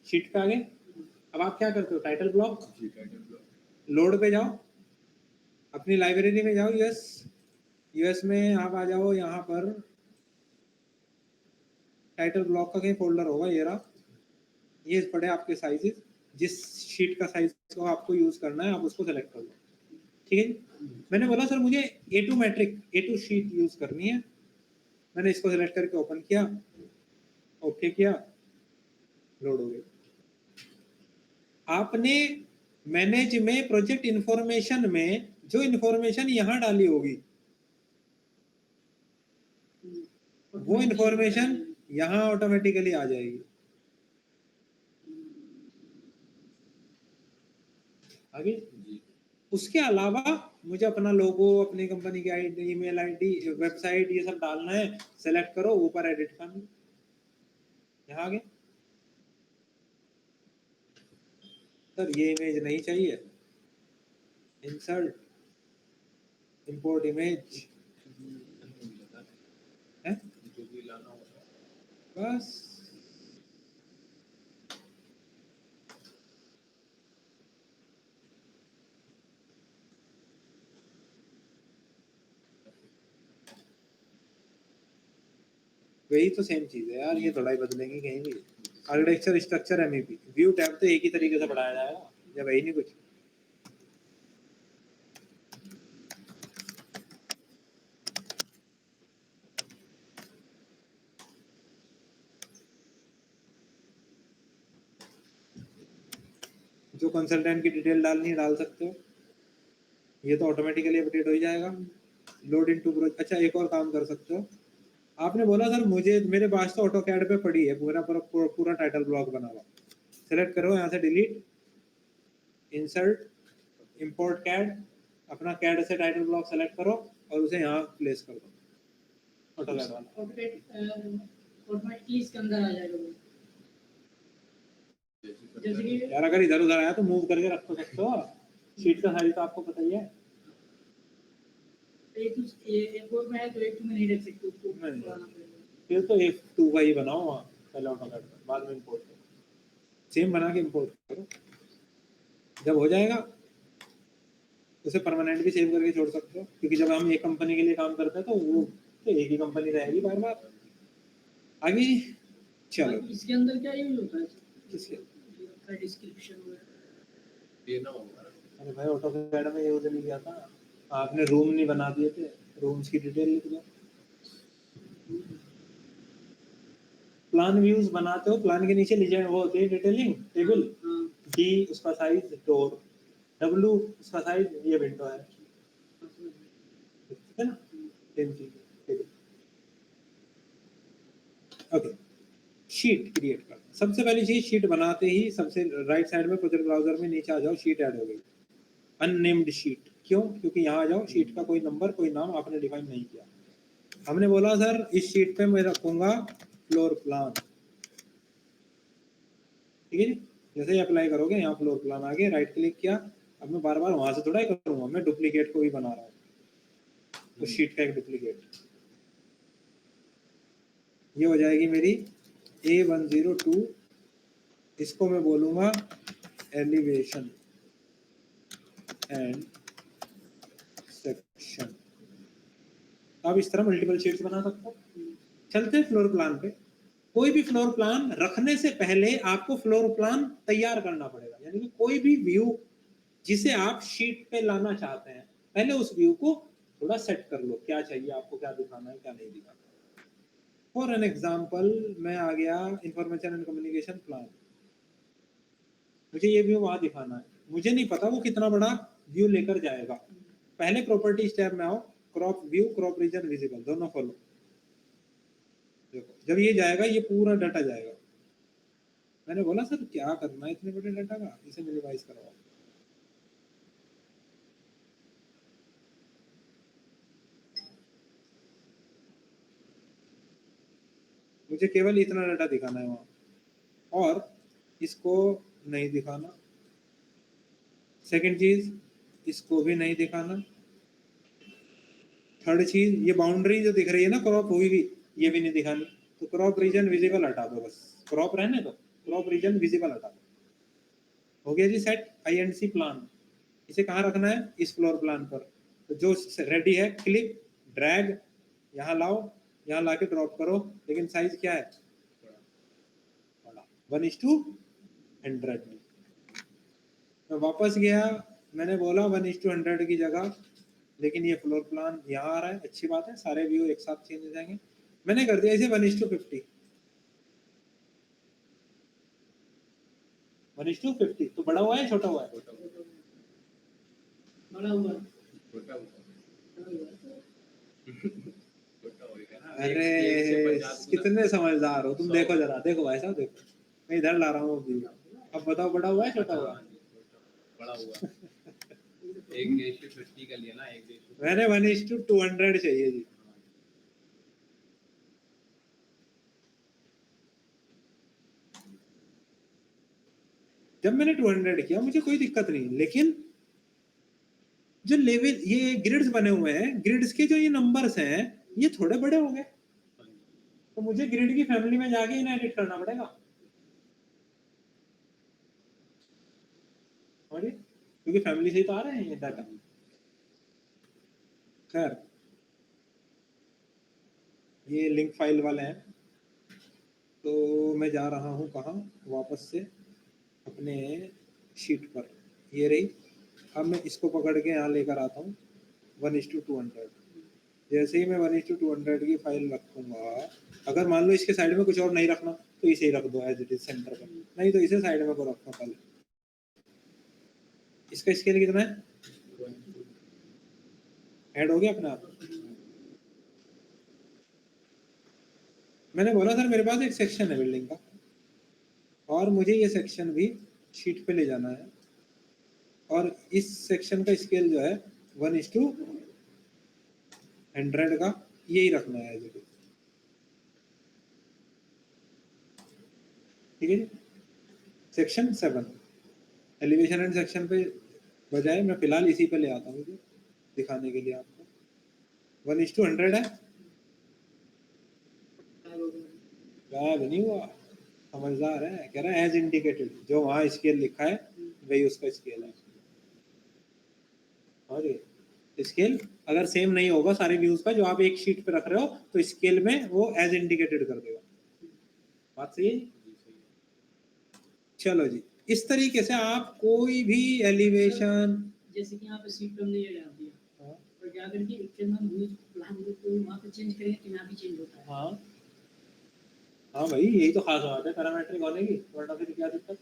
शीट पे आ गए। अब आप क्या करते हो, टाइटल ब्लॉक, लोड पे जाओ, अपनी लाइब्रेरी में जाओ, यूएस में आप आ जाओ, यहाँ पर टाइटल ब्लॉक का कहीं फोल्डर होगा, ये रहा, ये पड़े आपके साइजेस, जिस शीट का साइज को आपको यूज करना है आप उसको सेलेक्ट कर लो, ठीक है जी। मैंने बोला सर मुझे A2 matric, A2 sheet use करनी है, मैंने इसको सेलेक्ट करके ओपन किया, ओके किया, लोड हो गई। आपने मैनेज में प्रोजेक्ट इंफॉर्मेशन में जो इंफॉर्मेशन यहाँ डाली होगी वो इंफॉर्मेशन यहाँ ऑटोमेटिकली आ जाएगी। आगे उसके अलावा मुझे अपना लोगो, अपनी कंपनी की आईडी, ईमेल आईडी, वेबसाइट, ये सब डालना है, सेलेक्ट करो, ऊपर एडिट कर लो, यहाँ आगे। सर ये इमेज नहीं चाहिए, इंसर्ट, इंपोर्ट इमेज है, बस। वही तो सेम चीज है यार, ये थोड़ा ही बदलेंगे कहीं भी। Architecture, structure, MEP, view tab तो एक ही तरीके से पढ़ाया जाएगा, जब वही नहीं कुछ। जो कंसल्टेंट की डिटेल डालनी है डाल सकते हो, ये तो ऑटोमेटिकली अपडेट हो ही जाएगा। Load into project. अच्छा एक और काम कर सकते हो, आपने बोला सर मुझे, मेरे पास तो ऑटोकैड पे पड़ी है पूरा टाइटल ब्लॉक बना हुआ, सेलेक्ट करो यहाँ से डिलीट, इंसर्ट, इंपोर्ट कैड, अपना कैड से टाइटल ब्लॉक सेलेक्ट करो और उसे यहाँ प्लेस कर दो, ऑटोकैड वाला ऑटोमेटिकली इसके अंदर आ जाएगा वो। जैसे कि यार अगर इधर उधर आया तो मूव करके रख सकते हो, शीट का साइज तो आपको पता ही है। एक और में है तो एक में नहीं रख सकते उसको, नहीं। पुराना पड़ेगा। फिर तो एक 2 का ही बनाओ वहाँ, पहले ऑटोकैड में, बाद में इंपोर्ट करो, सेम बना के इंपोर्ट करो, जब हो जाएगा उसे परमानेंट भी सेव करके छोड़ सकते हो, क्योंकि जब हम एक कंपनी के लिए काम करते हैं तो वो तो एक ही कंपनी रहेगी बार बार। आगे चलो, इसके अंदर क्या यूज होता है? किसके डिस्क्रिप्शन वगैरह ये ना होगा। अरे भाई ऑटोकैड में यूज नहीं किया था आपने, रूम नहीं बना दिए थे, रूम्स की डिटेल लिख दो। प्लान व्यूज बनाते हो, प्लान के नीचे लीजिए वो होती है डिटेलिंग टेबल, डी उसका साइज डोर, डब्ल्यू उसका साइज ये विंडो है, ठीक है ना, सेम चीज। ओके, शीट क्रिएट करना। सबसे पहली चीज, शीट बनाते ही सबसे राइट साइड में प्रोजेक्ट ब्राउजर में नीचे आ जाओ, शीट ऐड हो गई, अननेम्ड शीट। क्यों? क्योंकि यहाँ आ जाओ, शीट का कोई नंबर, कोई नाम आपने डिफाइन नहीं किया। हमने बोला सर इस शीट पे मैं रखूंगा फ्लोर प्लान, ठीक है जी। जैसे ही अप्लाई करोगे यहाँ फ्लोर प्लान आ गया, राइट क्लिक किया, अब मैं बार बार वहां से थोड़ा ही करूंगा, मैं डुप्लीकेट को भी बना रहा हूँ, उस शीट का एक डुप्लीकेट। ये हो जाएगी मेरी A102, इसको मैं बोलूंगा एलिवेशन एंड सेक्शन। अब इस तरह मल्टीपल शीट्स बना सकते हो। चलते हैं फ्लोर प्लान पे। कोई भी फ्लोर प्लान रखने से पहले आपको फ्लोर प्लान तैयार करना पड़ेगा, यानी कि कोई भी व्यू जिसे आप शीट पे लाना चाहते हैं, पहले उस व्यू को थोड़ा सेट कर लो, क्या चाहिए आपको, क्या दिखाना है, क्या नहीं दिखाना। फॉर एन एग्जाम्पल मैं आ गया इंफॉर्मेशन एंड कम्युनिकेशन प्लान, मुझे ये व्यू वहां दिखाना है, मुझे नहीं पता वो कितना बड़ा व्यू लेकर जाएगा। पहले प्रॉपर्टीज टैब में आओ, crop view, crop region, visible, दोनों खोलो। देखो जब ये जाएगा ये पूरा डाटा जाएगा, मैंने बोला सर क्या करना है इतने बड़े डाटा का, इसे मिनिमाइज करवाओ। मुझे केवल इतना डाटा दिखाना है वहाँ, और इसको नहीं दिखाना। सेकंड चीज, इसको भी नहीं दिखाना। थर्ड चीज, ये बाउंड्री जो दिख रही है ना क्रॉप हुई भी, ये भी नहीं दिखानी। तो क्रॉप रीजन विजिबल हटा दो, बस क्रॉप रहने दो, क्रॉप रीजन विजिबल हटा दो। हो गया जी सेट। INC प्लान, इसे कहाँ रखना है? इस फ्लोर प्लान पर। तो जो रेडी है, क्लिक ड्रैग, यहाँ लाओ, यहाँ लाके ड्रॉप करो, लेकिन साइज क्या है? बड़ा, 1:100 में। मैं वापस गया, मैंने बोला 1:100 की जगह, लेकिन ये फ्लोर प्लान यहाँ आ रहा है, अच्छी बात है, सारे व्यू एक साथ चेंज हो जाएंगे। मैंने कर दिया इसे 1:50। 1:50 तो बड़ा हुआ है छोटा हुआ है? बड़ा हुआ छोटा हुआ छोटा होएगा ना। अरे एक से 50 गुना कितने समझदार हो तुम। 100 देखो जरा, देखो भाई साहब, देखो मैं इधर ला रहा हूँ व्यू। अब बताओ बड़ा हुआ है छोटा हुआ है? बड़ा हुआ। 1:50 का लिया ना, 1:50। मैंने 1:200 चाहिए जी। जब मैंने 200 किया मुझे कोई दिक्कत नहीं, लेकिन जो लेवल ये ग्रिड्स बने हुए हैं, ग्रिड्स के जो ये नंबर्स हैं ये थोड़े बड़े हो गए, तो मुझे ग्रिड की फैमिली में जाके इन्हें एडिट करना पड़ेगा, क्योंकि फैमिली से ही तो आ रहे हैं ये डाटा। खैर, ये लिंक फाइल वाले हैं, तो मैं जा रहा हूँ कहाँ? वापस से अपने शीट पर। ये रही। अब मैं इसको पकड़ के यहाँ लेकर आता हूँ 1:200। जैसे ही मैं 1:200 की फाइल रखूंगा, अगर मान लो इसके साइड में कुछ और नहीं रखना तो इसे ही रख दो एज इट इज सेंटर पर, नहीं तो इसे साइड में को रखो पहले। इसका स्केल कितना है? ऐड हो गया अपने आप। मैंने बोला सर मेरे पास एक सेक्शन है बिल्डिंग का, और मुझे ये सेक्शन भी शीट पे ले जाना है, और इस सेक्शन का स्केल जो है 1:100 का यही रखना है एज इट इज। ठीक है जी। सेक्शन 7 एलिवेशन एंड सेक्शन पे बजाय मैं फिलहाल इसी पे ले आता हूँ दिखाने के लिए आपको। 1:100 है, गायब नहीं हुआ, समझदार है। कह रहा है एज इंडिकेटेड, जो वहाँ स्केल लिखा है वही उसका स्केल है। और ये स्केल अगर सेम नहीं होगा सारे व्यूज का जो आप एक शीट पे रख रहे हो, तो स्केल में वो एज इंडिकेटेड कर देगा। बात सही है? चलो जी, इस तरीके से आप कोई भी एलिवेशन, जैसे कि यहाँ पे सीट हमने ये डाल दिया, और क्या करके एक्चुअल में हम व्यूज प्लान को वहाँ पे चेंज करेंगे तो यहाँ भी चेंज होता है। हाँ हाँ भाई, यही तो खास बात है पैरामेट्रिक होने की, वरना फिर क्या दिक्कत?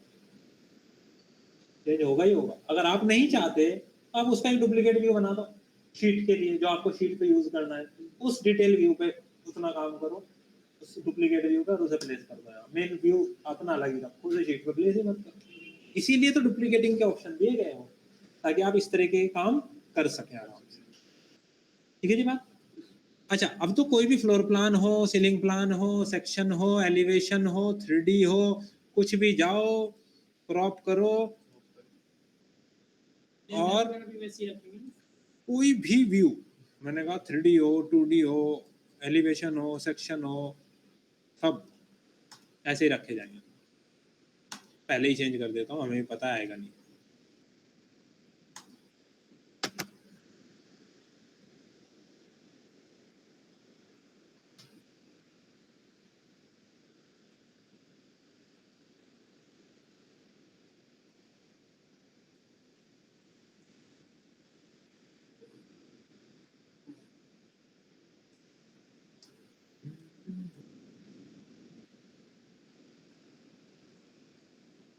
चेंज होगा ही होगा। अगर आप नहीं चाहते तो आप उसका एक डुप्लीकेट व्यू बना दो शीट के लिए, जो आपको शीट पे यूज करना है, उस डिटेल व्यू पे उतना काम करो, उस डुप्लीकेट व्यू पर उसे प्लेस कर दो। मेन व्यू अपना अलग ही रखो, उसे शीट पे प्लेस ही मत करो। इसीलिए तो डुप्लीकेटिंग के ऑप्शन दिए गए हो, ताकि आप इस तरह के काम कर सकें आराम से। ठीक है जी बात? अच्छा, अब तो कोई भी फ्लोर प्लान हो, सीलिंग प्लान हो, सेक्शन हो, एलिवेशन हो, 3D हो, कुछ भी जाओ, क्रॉप करो, और कोई भी व्यू, मैंने कहा 3D हो, 2D हो, एलिवेशन हो, सेक्शन हो, सब ऐसे ही रखे जाएंगे। पहले ही चेंज कर देता हूँ, हमें भी पता आएगा नहीं।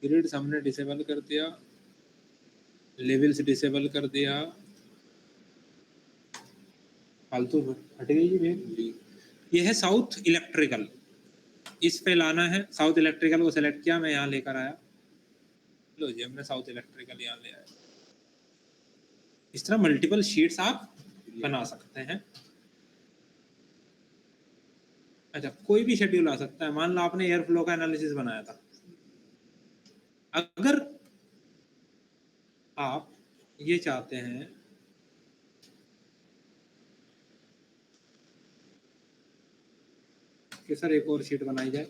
ग्रिड्स हमने डिसेबल कर दिया, लेवल्स डिसेबल कर दिया, फालतू हट गई जी। ये है साउथ इलेक्ट्रिकल। इस पे लाना है, साउथ इलेक्ट्रिकल को सेलेक्ट किया, मैं यहाँ लेकर आया, लो जी हमने साउथ इलेक्ट्रिकल यहाँ ले आया। इस तरह मल्टीपल शीट्स आप बना सकते हैं। अच्छा, कोई भी शेड्यूल आ सकता है। मान लो आपने एयर फ्लो का एनालिसिस बनाया था, अगर आप ये चाहते हैं कि सर एक और शीट बनाई जाए,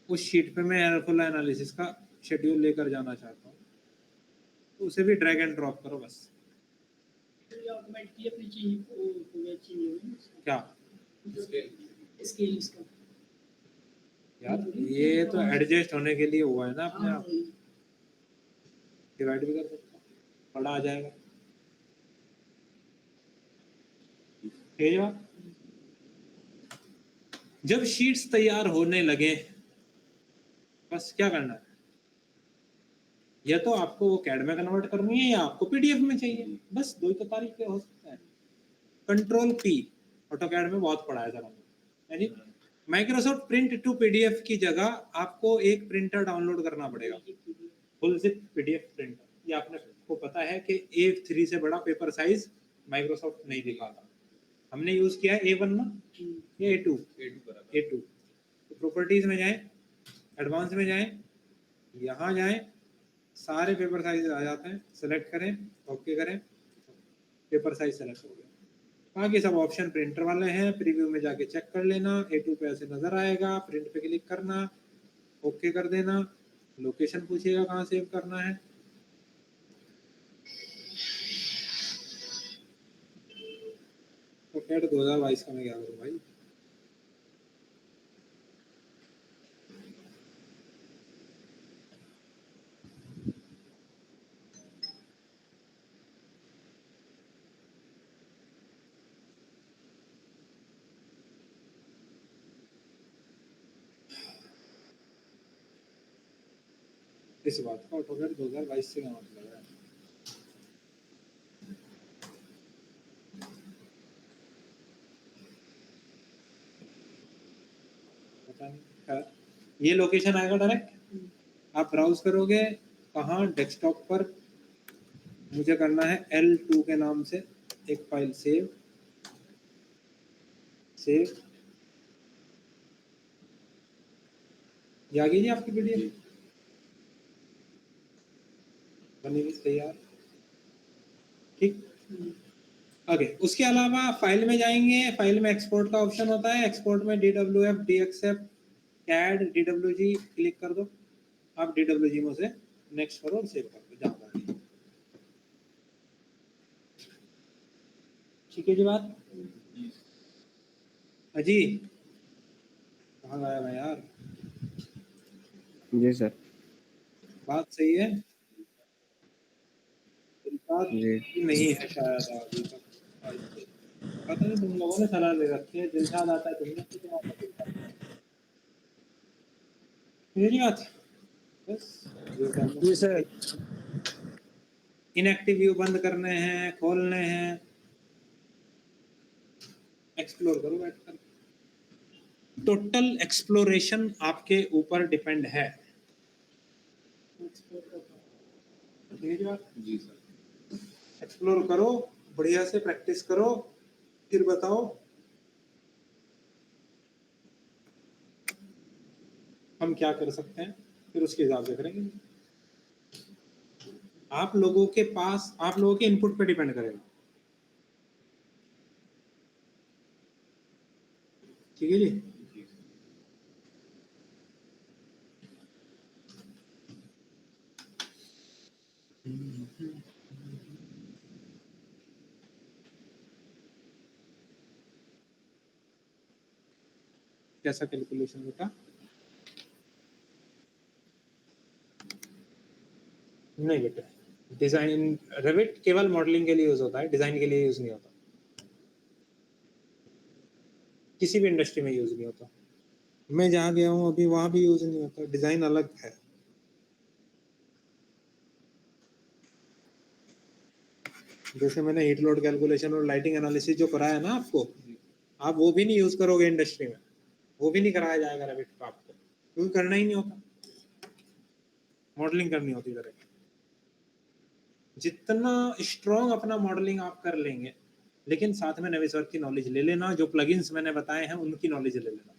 उस शीट पे मैं एयर फ्लो एनालिसिस का शेड्यूल लेकर जाना चाहता हूँ, तो उसे भी ड्रैग एंड ड्रॉप करो बस। तो ये ऑटोमेटिकली अपनी चेंज होगी क्या स्केल इसका। यार, ये तो एडजस्ट होने के लिए हुआ है ना अपने आप, डिवाइड भी कर सकते हो, बड़ा आ जाएगा। ठीक है बात? जब शीट्स तैयार होने लगे, बस क्या करना है, या तो आपको वो कैड में कन्वर्ट करनी है या आपको पीडीएफ में चाहिए, बस दो ही तो तरीके हो सकते हैं। कंट्रोल पी, ऑटोकैड में बहुत पढ़ा है सर हमने, यानी माइक्रोसॉफ्ट प्रिंट टू पीडीएफ की जगह आपको एक प्रिंटर डाउनलोड करना पड़ेगा, फुल जिप पीडीएफ प्रिंटर। ये आपने को पता है कि A3 से बड़ा पेपर साइज माइक्रोसॉफ्ट नहीं दिखाता, हमने यूज किया है A1 ना या A2। तो प्रॉपर्टीज में जाएं, एडवांस में जाएं, यहाँ जाएं, सारे पेपर साइज आ जाते हैं, सेलेक्ट करें, ओके करें, पेपर साइज सेलेक्ट हो गया। बाकी सब ऑप्शन प्रिंटर वाले हैं, प्रीव्यू में जाके चेक कर लेना, A2 पे ऐसे नजर आएगा, प्रिंट पे क्लिक करना, ओके कर देना, लोकेशन पूछेगा कहाँ सेव करना है, तो कैड 2022 का मैं क्या करूँ भाई। इस बात का ऑटोकैड 2022 से क्या मतलब है? पता नहीं। खैर, ये लोकेशन आएगा डायरेक्ट, आप ब्राउज करोगे कहाँ, डेस्कटॉप पर मुझे करना है L2 के नाम से एक फाइल सेव ये आ गई जी आपकी पीडीएफ बनी हुई तैयार। ठीक, आगे उसके अलावा फाइल में जाएंगे, फाइल में एक्सपोर्ट का ऑप्शन होता है, एक्सपोर्ट में DWF, DXF, CAD, DWG click कर दो, आप DWG में से नेक्स्ट करो और सेव कर दो जहाँ पर। ठीक है जी बात। अजी कहाँ गया मैं यार, जी सर। बात सही है, बात जी नहीं है शायद अभी तक, पता नहीं तुम लोगों ने सलाह ले रखी है, दिलशाद आता है तुमने मेरी बात बस। जी सर। इनएक्टिव व्यू बंद करने हैं, खोलने हैं, एक्सप्लोर करो बैठकर। टोटल एक्सप्लोरेशन आपके ऊपर डिपेंड है। जी सर। एक्सप्लोर करो, बढ़िया से प्रैक्टिस करो, फिर बताओ हम क्या कर सकते हैं, फिर उसके हिसाब से करेंगे। आप लोगों के पास, आप लोगों के इनपुट पे डिपेंड करेगा। ठीक है जी। कैसा कैलकुलेशन बेटा? नहीं बेटा, डिजाइन रेविट केवल मॉडलिंग के लिए यूज होता है, डिजाइन के लिए यूज नहीं होता, किसी भी इंडस्ट्री में यूज नहीं होता। मैं जहाँ गया हूँ अभी वहां भी यूज नहीं होता, डिजाइन अलग है। जैसे मैंने हीट लोड कैलकुलेशन और लाइटिंग एनालिसिस जो कराया ना आपको, आप वो भी नहीं यूज करोगे इंडस्ट्री में, वो भी नहीं कराया जाएगा रेविट का आपको, क्योंकि करना ही नहीं होता, मॉडलिंग करनी होती डायरेक्ट। जितना स्ट्रॉन्ग अपना मॉडलिंग आप कर लेंगे, लेकिन साथ में नेविसवर्क की नॉलेज ले लेना, जो प्लगइन्स मैंने बताए हैं उनकी नॉलेज ले लेना।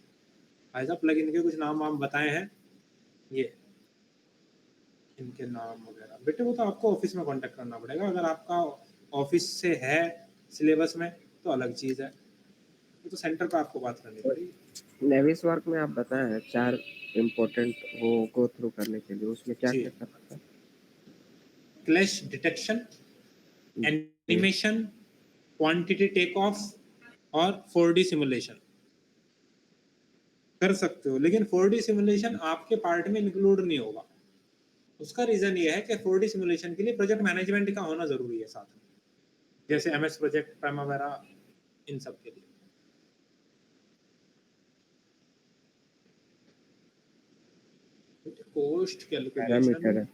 ऐसा प्लगइन के कुछ नाम वाम बताए हैं, ये इनके नाम वगैरह बेटे वो तो आपको ऑफिस में कांटेक्ट करना पड़ेगा। अगर आपका ऑफिस से है सिलेबस में तो अलग चीज़ है, वो तो सेंटर पे आपको बात करनी पड़ेगी। नेविस वर्क में आप बताए हैं 4 इम्पोर्टेंट वो गो थ्रू करने के लिए, उसमें क्या जी। क्या करना है? Clash detection, animation, quantity take off और 4D सिमुलेशन कर सकते हो, लेकिन 4D सिमुलेशन आपके पार्ट में इंक्लूड नहीं होगा। उसका रीजन ये है कि 4D सिमुलेशन के लिए प्रोजेक्ट मैनेजमेंट का होना जरूरी है साथ में, जैसे MS प्रोजेक्ट, प्राइमावेरा, इन सब के लिए। कोस्ट पैरामीटर कैलकुलेशन, है।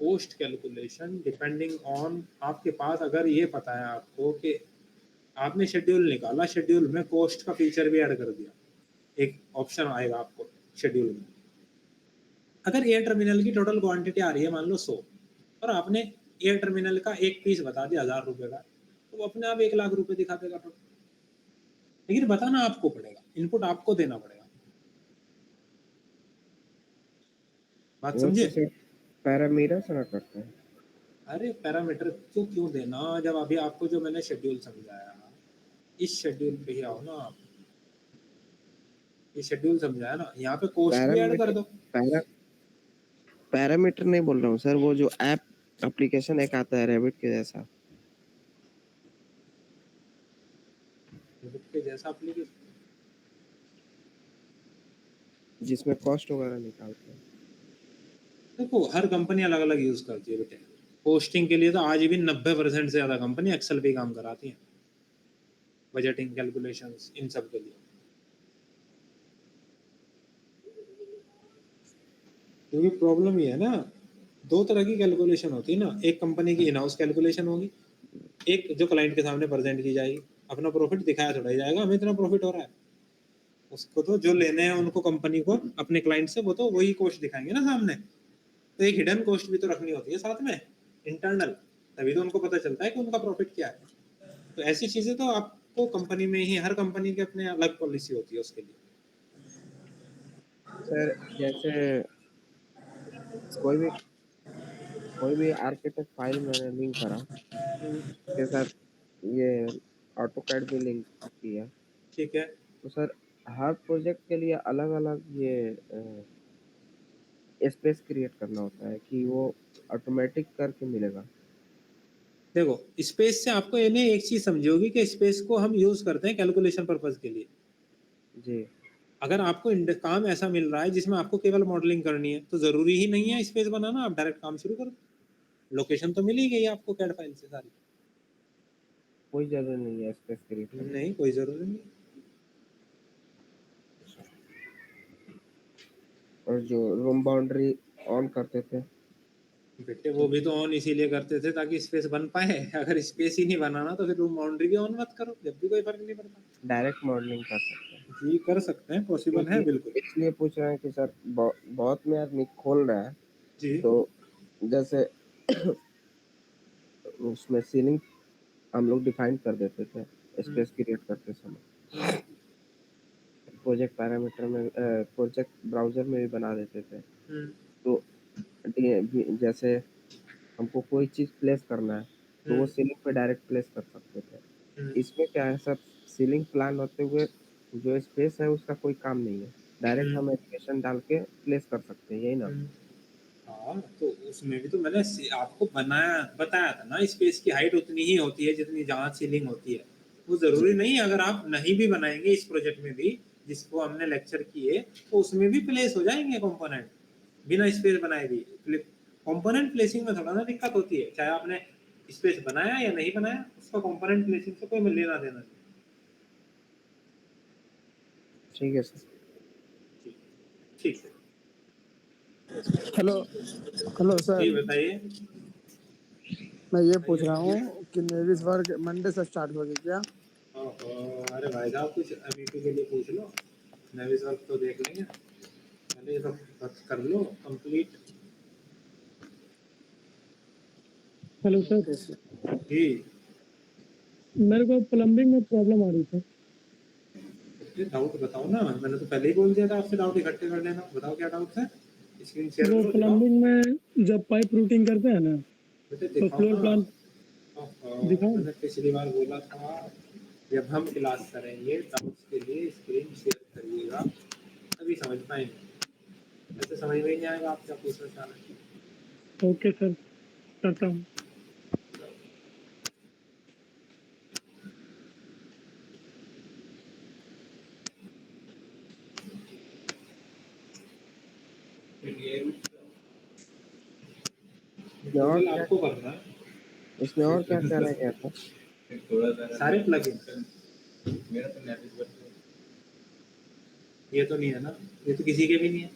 कोस्ट कैलकुलेशन डिपेंडिंग ऑन आपके पास, अगर ये पता है आपको कि आपने शेड्यूल निकाला, शेड्यूल में कोस्ट का फीचर भी ऐड कर दिया, एक ऑप्शन आएगा आपको शेड्यूल में। अगर एयर टर्मिनल की टोटल क्वांटिटी आ रही है मान लो 100, और आपने एयर टर्मिनल का एक पीस बता दिया 1000 रुपए का, तो वो अपने आप 1 लाख रुपए दिखा देगा टोटल। लेकिन बताना आपको पड़ेगा, इनपुट आपको देना पड़ेगा। बात वो समझे? तो पैरामीटर से ना करते हैं। अरे पैरामीटर तो क्यों देना, जब अभी आपको जो मैंने शेड्यूल समझाया, इस शेड्यूल पे ही आओ ना आप, ये शेड्यूल समझाया ना, यहाँ पे कोस्ट भी ऐड कर पैरामीटर दो। पैरामीटर नहीं बोल रहा हूँ सर, वो जो ऐप एप्लीकेशन एक आता है रेविट के जैसा, के जैसा एप्लीकेशन, जिसमें कॉस्ट वगैरह निकालते हैं। देखो हर कंपनी अलग अलग यूज करती है बेटे। पोस्टिंग के लिए तो आज भी 90% से ज्यादा कंपनी एक्सेल पे काम कराती है, बजटिंग, कैलकुलेशंस, इन सब के लिए। क्योंकि प्रॉब्लम ये है ना, 2 तरह की कैलकुलेशन होती है ना, एक कंपनी की इन हाउस कैलकुलेशन होगी, एक जो क्लाइंट के सामने प्रेजेंट की जाएगी। अपना प्रॉफिट दिखाया थोड़ा ही जाएगा, हमें इतना प्रॉफिट हो रहा है, उसको तो जो लेने हैं उनको, कंपनी को अपने क्लाइंट से, वो तो वही कॉस्ट दिखाएंगे ना सामने। तो एक हिडन कॉस्ट भी तो रखनी होती है साथ में, इंटरनल, तभी तो उनको पता चलता है कि उनका प्रॉफिट क्या है। तो ऐसी चीजें तो आपको कंपनी में ही, हर कंपनी के अपने अलग पॉलिसी होती है उसके लिए। सर जैसे कोई भी आर्किटेक्ट फाइल मैंने लिंक करा, उसके साथ ये ऑटोकैड भी लिंक किया, ठीक है, तो सर हर प्रोजेक्ट के लिए अलग अलग ये स्पेस क्रिएट करना होता है कि वो ऑटोमेटिक करके मिलेगा। देखो स्पेस से आपको ये नहीं, एक चीज समझोगी कि स्पेस को हम यूज करते हैं कैलकुलेशन पर्पज के लिए। जी। अगर आपको काम ऐसा मिल रहा है जिसमें आपको केवल मॉडलिंग करनी है, तो जरूरी ही नहीं है स्पेस बनाना, आप डायरेक्ट काम शुरू करो। लोकेशन तो मिल ही गई आपको कैड फाइल से सारी। कोई जरूरत नहीं है स्पेस क्रिएट करने नहीं, कोई जरूरी नहीं। और जो रूम बाउंड्री ऑन करते थे, बेटे वो भी तो ऑन इसीलिए करते थे ताकि स्पेस बन पाए। अगर स्पेस ही नहीं बनाना तो फिर रूम बाउंड्री भी ऑन मत करो, जब भी कोई फर्क नहीं पड़ता। डायरेक्ट मॉडलिंग कर सकते हैं। जी कर सकते हैं, पॉसिबल है बिल्कुल। इसलिए पूछ रहे हैं कि सर बहुत में आदमी खोल रहा है, जी तो जैसे उसमें सीलिंग हम लोग डिफाइन कर देते थे स्पेस क्रिएट करते समय, प्रोजेक्ट पैरामीटर में प्रोजेक्ट ब्राउजर में भी बना देते थे। तो जैसे हमको कोई चीज प्लेस करना है तो वो सीलिंग पे डायरेक्ट प्लेस कर सकते थे। इसमें क्या है सर, सीलिंग प्लान होते हुए जो स्पेस है उसका कोई काम नहीं है, डायरेक्ट हम एप्लीकेशन डाल के प्लेस कर सकते हैं, यही ना? हाँ, तो उसमें भी तो मैंने आपको बताया था ना, स्पेस की हाइट उतनी ही होती है जितनी जहाँ सीलिंग होती है। वो जरूरी नहीं है, अगर आप नहीं भी बनाएंगे इस प्रोजेक्ट में भी जिसको हमने लेक्चर किए, तो उसमें भी प्लेस हो जाएंगे कंपोनेंट बिना स्पेस बनाए भी। कंपोनेंट प्लेसिंग में थोड़ा ना दिक्कत होती है, चाहे आपने स्पेस बनाया या नहीं बनाया, उसका कंपोनेंट प्लेसिंग से कोई लेना देना नहीं। ठीक है सर। ठीक है, हेलो हेलो जी सर, बताइए। मैं ये पूछ रहा हूँ कि नेविस वर्क मंडे से स्टार्ट होगी क्या? अरे भाई साहब, कुछ MEP के लिए पूछ लो, नेविस वर्क तो देख लेंगे, पहले ये तो बस कर लो कंप्लीट। हेलो सर, जी मेरे को प्लम्बिंग में प्रॉब्लम आ रही थी। ये डाउट बताओ ना, मैंने तो पहले ही बोल दिया था आपसे डाउट इकट्ठे कर लेना। बताओ क्या डाउट है, स्क्रीन शेयर वो करो, दिखाओ। प्लम्बिंग में जब पाइप रूटिंग करते हैं ना, बेटे तो दिखाओ फ्लोर ना। प्लान दिखाऊं? मैंने पिछली बार बोला था जब हम क्लास करेंगे डाउट्स के लिए स्क्रीन शेयर करिएगा, तभी समझ पाएंगे। ऐसे समझ में ही नहीं आएगा आप क्या पूछना चाह रहे हैं। ओके सर, करता हूँ। इसमें और टोटल क्या आपको करना है इसमें और क्या क्या रह गया था? सारे प्लगइन। ये तो नहीं है ना, ये तो किसी के भी नहीं है,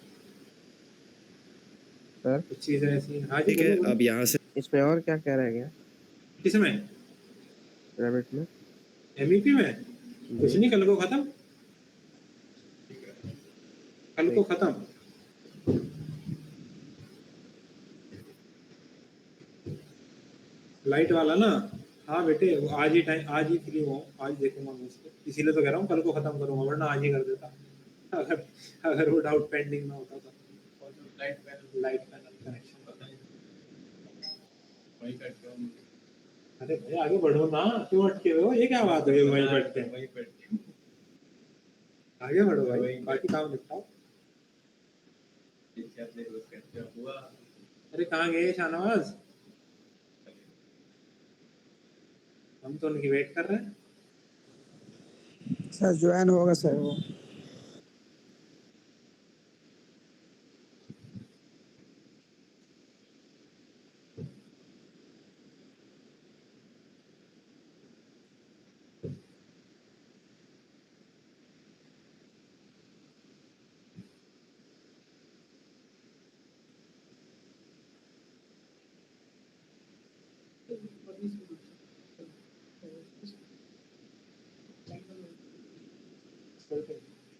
सर कुछ चीजें ऐसी हैं। हाँ जी बोलो, अब यहाँ से इसमें और क्या क्या रह गया किसमें? रैबिट में? एमईपी में कुछ जी नहीं, कल को खत्म, कल को ठीक। खत्म। लाइट वाला ना, हाँ बेटे वो आज ही टाइम, आज ही फ्री हुआ हूँ, आज देखूंगा मैं उसको, इसीलिए तो कह रहा हूँ कल को खत्म करूंगा, वरना आज ही कर देता अगर अगर वो डाउट पेंडिंग ना होता तो। लाइट पैनल कनेक्शन अरे भाई आगे बढ़ो ना, क्यों अटके हुए हो? ये क्या बात है वहीं बैठते हैं? आगे बढ़ो भाई, बाकी काम निपटाओ। अरे कहाँ गए शाहनवाज? हम तो उनकी वेट कर रहे हैं। सर ज्वाइन होगा सर वो।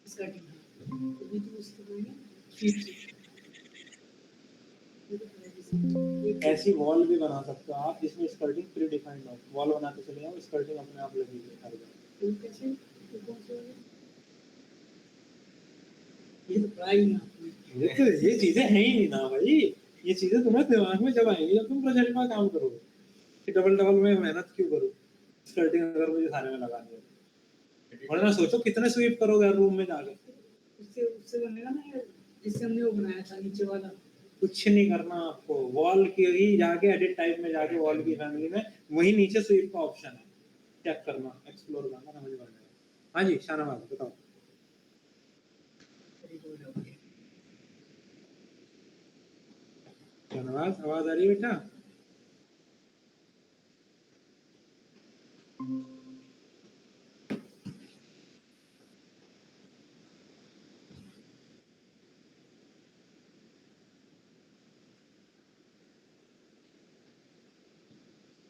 स्कर्टिंग तो भी तो उसके बोलेंगे फीट ऐसी वॉल भी बना सकते हो आप जिसमें स्कर्टिंग प्री डिफाइंड हो, वॉल बनाते चले जाओ, स्कर्टिंग अपने आप लगेगी हर जगह। तो कैसे तो कौन से वाले? ये तो प्राइस ना ये चीजें हैं ही नहीं ना भाई, ये चीजें तुम्हें दिमाग में जब आएंगी जब तुम प्रोजेक्ट में काम करोगे कि डबल डबल में मेहनत क्यों करूँ, स्कर्टिंग अगर मुझे सारे में लगानी है। वरना सोचो कितने स्वीप करोगे हर रूम में जाके। उससे उससे बनेगा ना ये, जिससे हमने वो बनाया था नीचे वाला। कुछ नहीं करना आपको, वॉल की ही जाके एडिट टाइप में जाके वॉल की फैमिली में वही नीचे स्वीप का ऑप्शन है, चेक करना, एक्सप्लोर करना, समझ में आएगा। हाँ जी शाहनवाज बताओ। शाहनवाज आवाज आ रही है बेटा?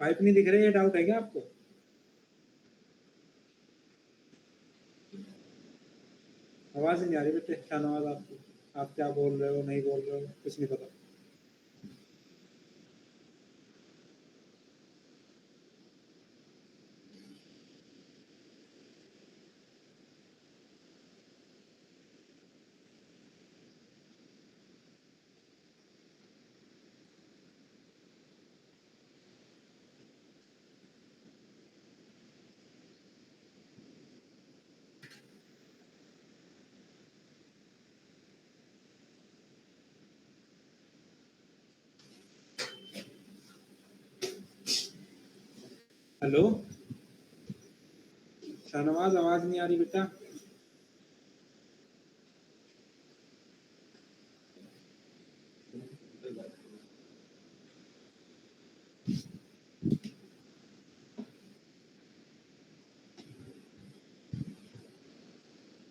पाइप नहीं दिख रही है, डाउट है क्या आपको? आवाज नहीं आ रही बेटे शाहनवाज आपको, आप क्या बोल रहे हो नहीं बोल रहे हो कुछ नहीं पता। हेलो शाहनवाज आवाज नहीं आ रही बेटा?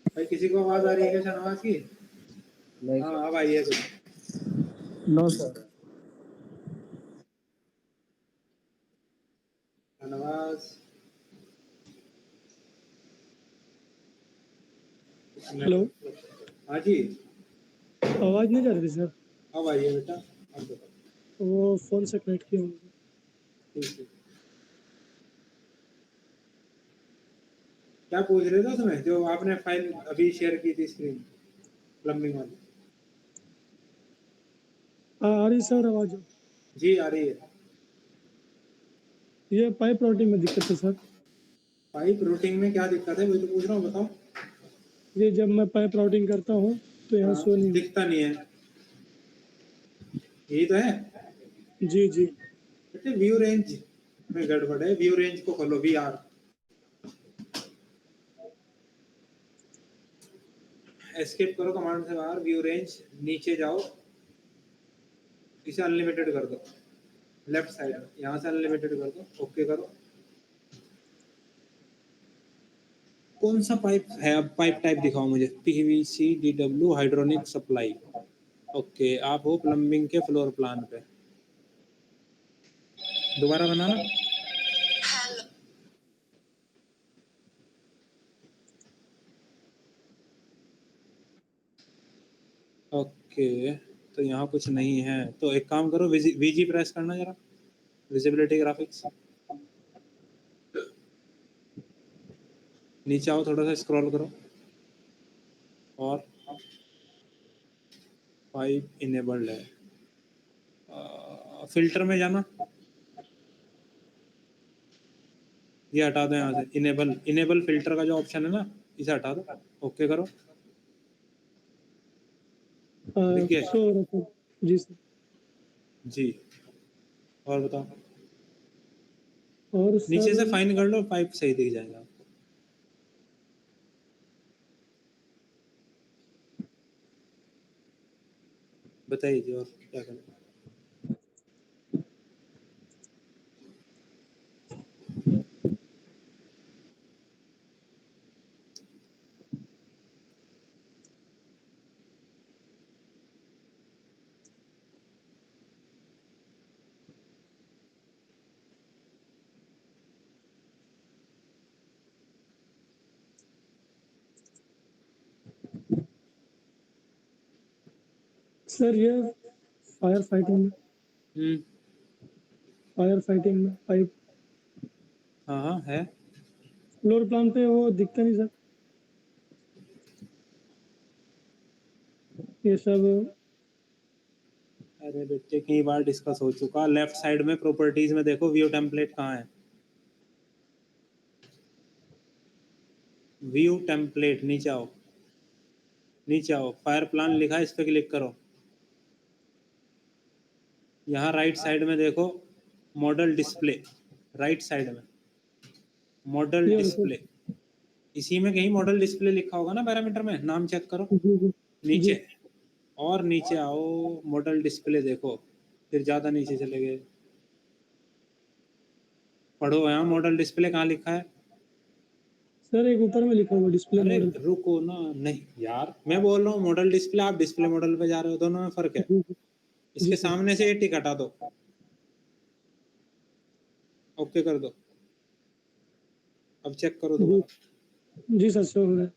भाई किसी को आवाज आ रही है क्या शाहनवाज की? नहीं हाँ सर। अब आई है कुछ। No sir. शाहनवाज हेलो, हाँ जी, आवाज नहीं जा रही थी सर, अब आइए बेटा, अब बताओ। वो फोन से कनेक्ट किया हूँ। ठीक है, क्या पूछ रहे थे उसमें जो आपने फाइल अभी शेयर की थी स्क्रीन, प्लम्बिंग वाली? आ रही सर आवाज? जी आ रही है। ये पाइप राउटिंग में दिक्कत है सर। पाइप रूटिंग में क्या दिक्कत है वही तो पूछ रहा हूँ, बताओ। ये जब मैं पाइप राउटिंग करता हूँ तो यहाँ हाँ, शो नहीं दिखता नहीं है, यही तो है जी जी। बेटे। व्यू रेंज में गड़बड़ है, व्यू रेंज को खोलो, वी आर, एस्केप करो कमांड से बाहर, व्यू रेंज, नीचे जाओ, इसे अनलिमिटेड कर दो, लेफ्ट साइड में यहाँ से अनलिमिटेड कर दो, ओके करो। कौन सा पाइप है? अब पाइप टाइप दिखाओ मुझे। PVC DW hydronic supply. Okay, आप हो प्लम्बिंग के फ्लोर प्लान पे। दोबारा बनाना। ओके, तो यहाँ कुछ नहीं है, तो एक काम करो, वीजी प्रेस करना जरा, विजिबिलिटी ग्राफिक्स। नीचे आओ, थोड़ा सा स्क्रॉल करो, और पाइप इनेबल्ड है। फिल्टर में जाना, ये हटा दो यहाँ से, इनेबल फिल्टर का जो ऑप्शन है ना, इसे हटा दो, ओके करो। दिख गया? शो हो रहा सर। जी सर। जी, और बताओ। और नीचे से सर फाइन कर लो, पाइप सही दिख जाएगा आपको। बताइए जी, और क्या करें? सर ये फायर फाइटिंग में पाइप हाँ हाँ है। फ्लोर प्लान पे वो दिखता नहीं सर, ये सब। अरे बेटे, कई बार डिस्कस हो चुका। लेफ्ट साइड में प्रॉपर्टीज में देखो, व्यू टेम्पलेट कहाँ है? व्यू टेम्पलेट, नीचे आओ, नीचे आओ, फायर प्लान लिखा है, इस पे क्लिक करो। यहाँ राइट साइड में देखो, मॉडल डिस्प्ले, राइट साइड में मॉडल ये डिस्प्ले, इसी में कहीं मॉडल डिस्प्ले लिखा होगा ना, पैरामीटर में नाम चेक करो जी जी नीचे, जी। और नीचे आओ, मॉडल डिस्प्ले देखो, फिर ज़्यादा नीचे चले गए, पढ़ो यहाँ मॉडल डिस्प्ले कहाँ लिखा है। सर एक ऊपर में लिखा हुआ डिस्प्ले अरे मॉडल। रुको ना, नहीं यार, मैं बोल रहा हूँ मॉडल डिस्प्ले, आप डिस्प्ले मॉडल पे जा रहे हो, दोनों में फर्क है। जी जी इसके सामने से ये टिक हटा दो, ओके कर दो, अब चेक करो दोबारा। जी सर, शो हो रहा है।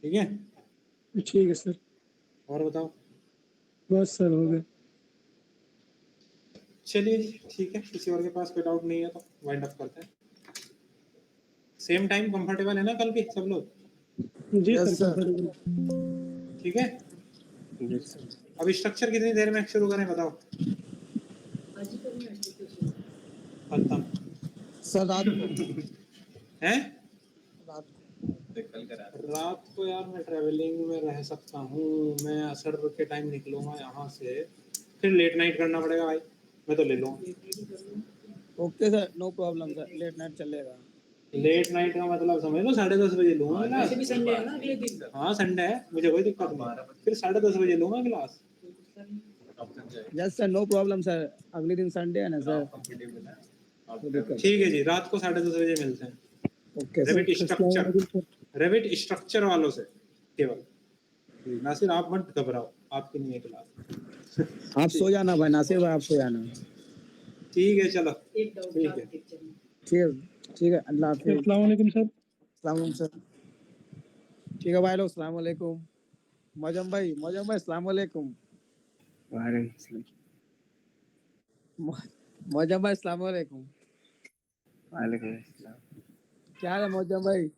ठीक है, ठीक है सर, और बताओ। बस सर हो गए। चलिए जी, ठीक है, किसी और के पास कोई डाउट नहीं है तो वाइंड अप करते हैं। सेम टाइम कंफर्टेबल है ना कल भी सब लोग? जी यस सर, सर। कंफर्टेबल। ठीक है, जी सर। अब स्ट्रक्चर कितनी देर में शुरू करें बताओ? आज ही करना है तो शुरू। खत्म सर रात को हैं? रात को रात को यार मैं ट्रैवलिंग में रह सकता हूँ, मैं असर के टाइम निकलूंगा यहाँ से, फिर लेट नाइट करना पड़ेगा भाई, मैं तो ले लूँगा। Okay sir, no problem sir, late night चलेगा। लेट नाइट का मतलब समझ लो 10:30 बजे लूंगा वैसे भी क्लास। संडे है ना अगले दिन। हाँ संडे है, मुझे कोई दिक्कत नहीं, फिर 10:30 बजे लूंगा class. Yes sir, no problem sir, अगले दिन संडे है ना सर, कोई दिक्कत ठीक है जी, रात को 10:30 बजे मिलते हैं। Okay sir. रेविट स्ट्रक्चर वालों से केवल, नासिर आप मत घबराओ, आपकी नहीं है क्लास। आप सो जाना भाई, नासिर भाई आप सो जाना। ठीक है चलो, एक डाउट ठीक था है। पिक्चर में। ठीक है। ठीक है, अल्लाह हाफिज। अस्सलाम वालेकुम सर। अस्सलाम वालेकुम सर। ठीक है भाई लोग, अस्सलाम वालेकुम। मौजम भाई अस्सलाम वालेकुम। वालेकुम सलाम। मौजम भाई अस्सलाम वालेकुम। वालेकुम सलाम। क्या हाल है मौजम भाई?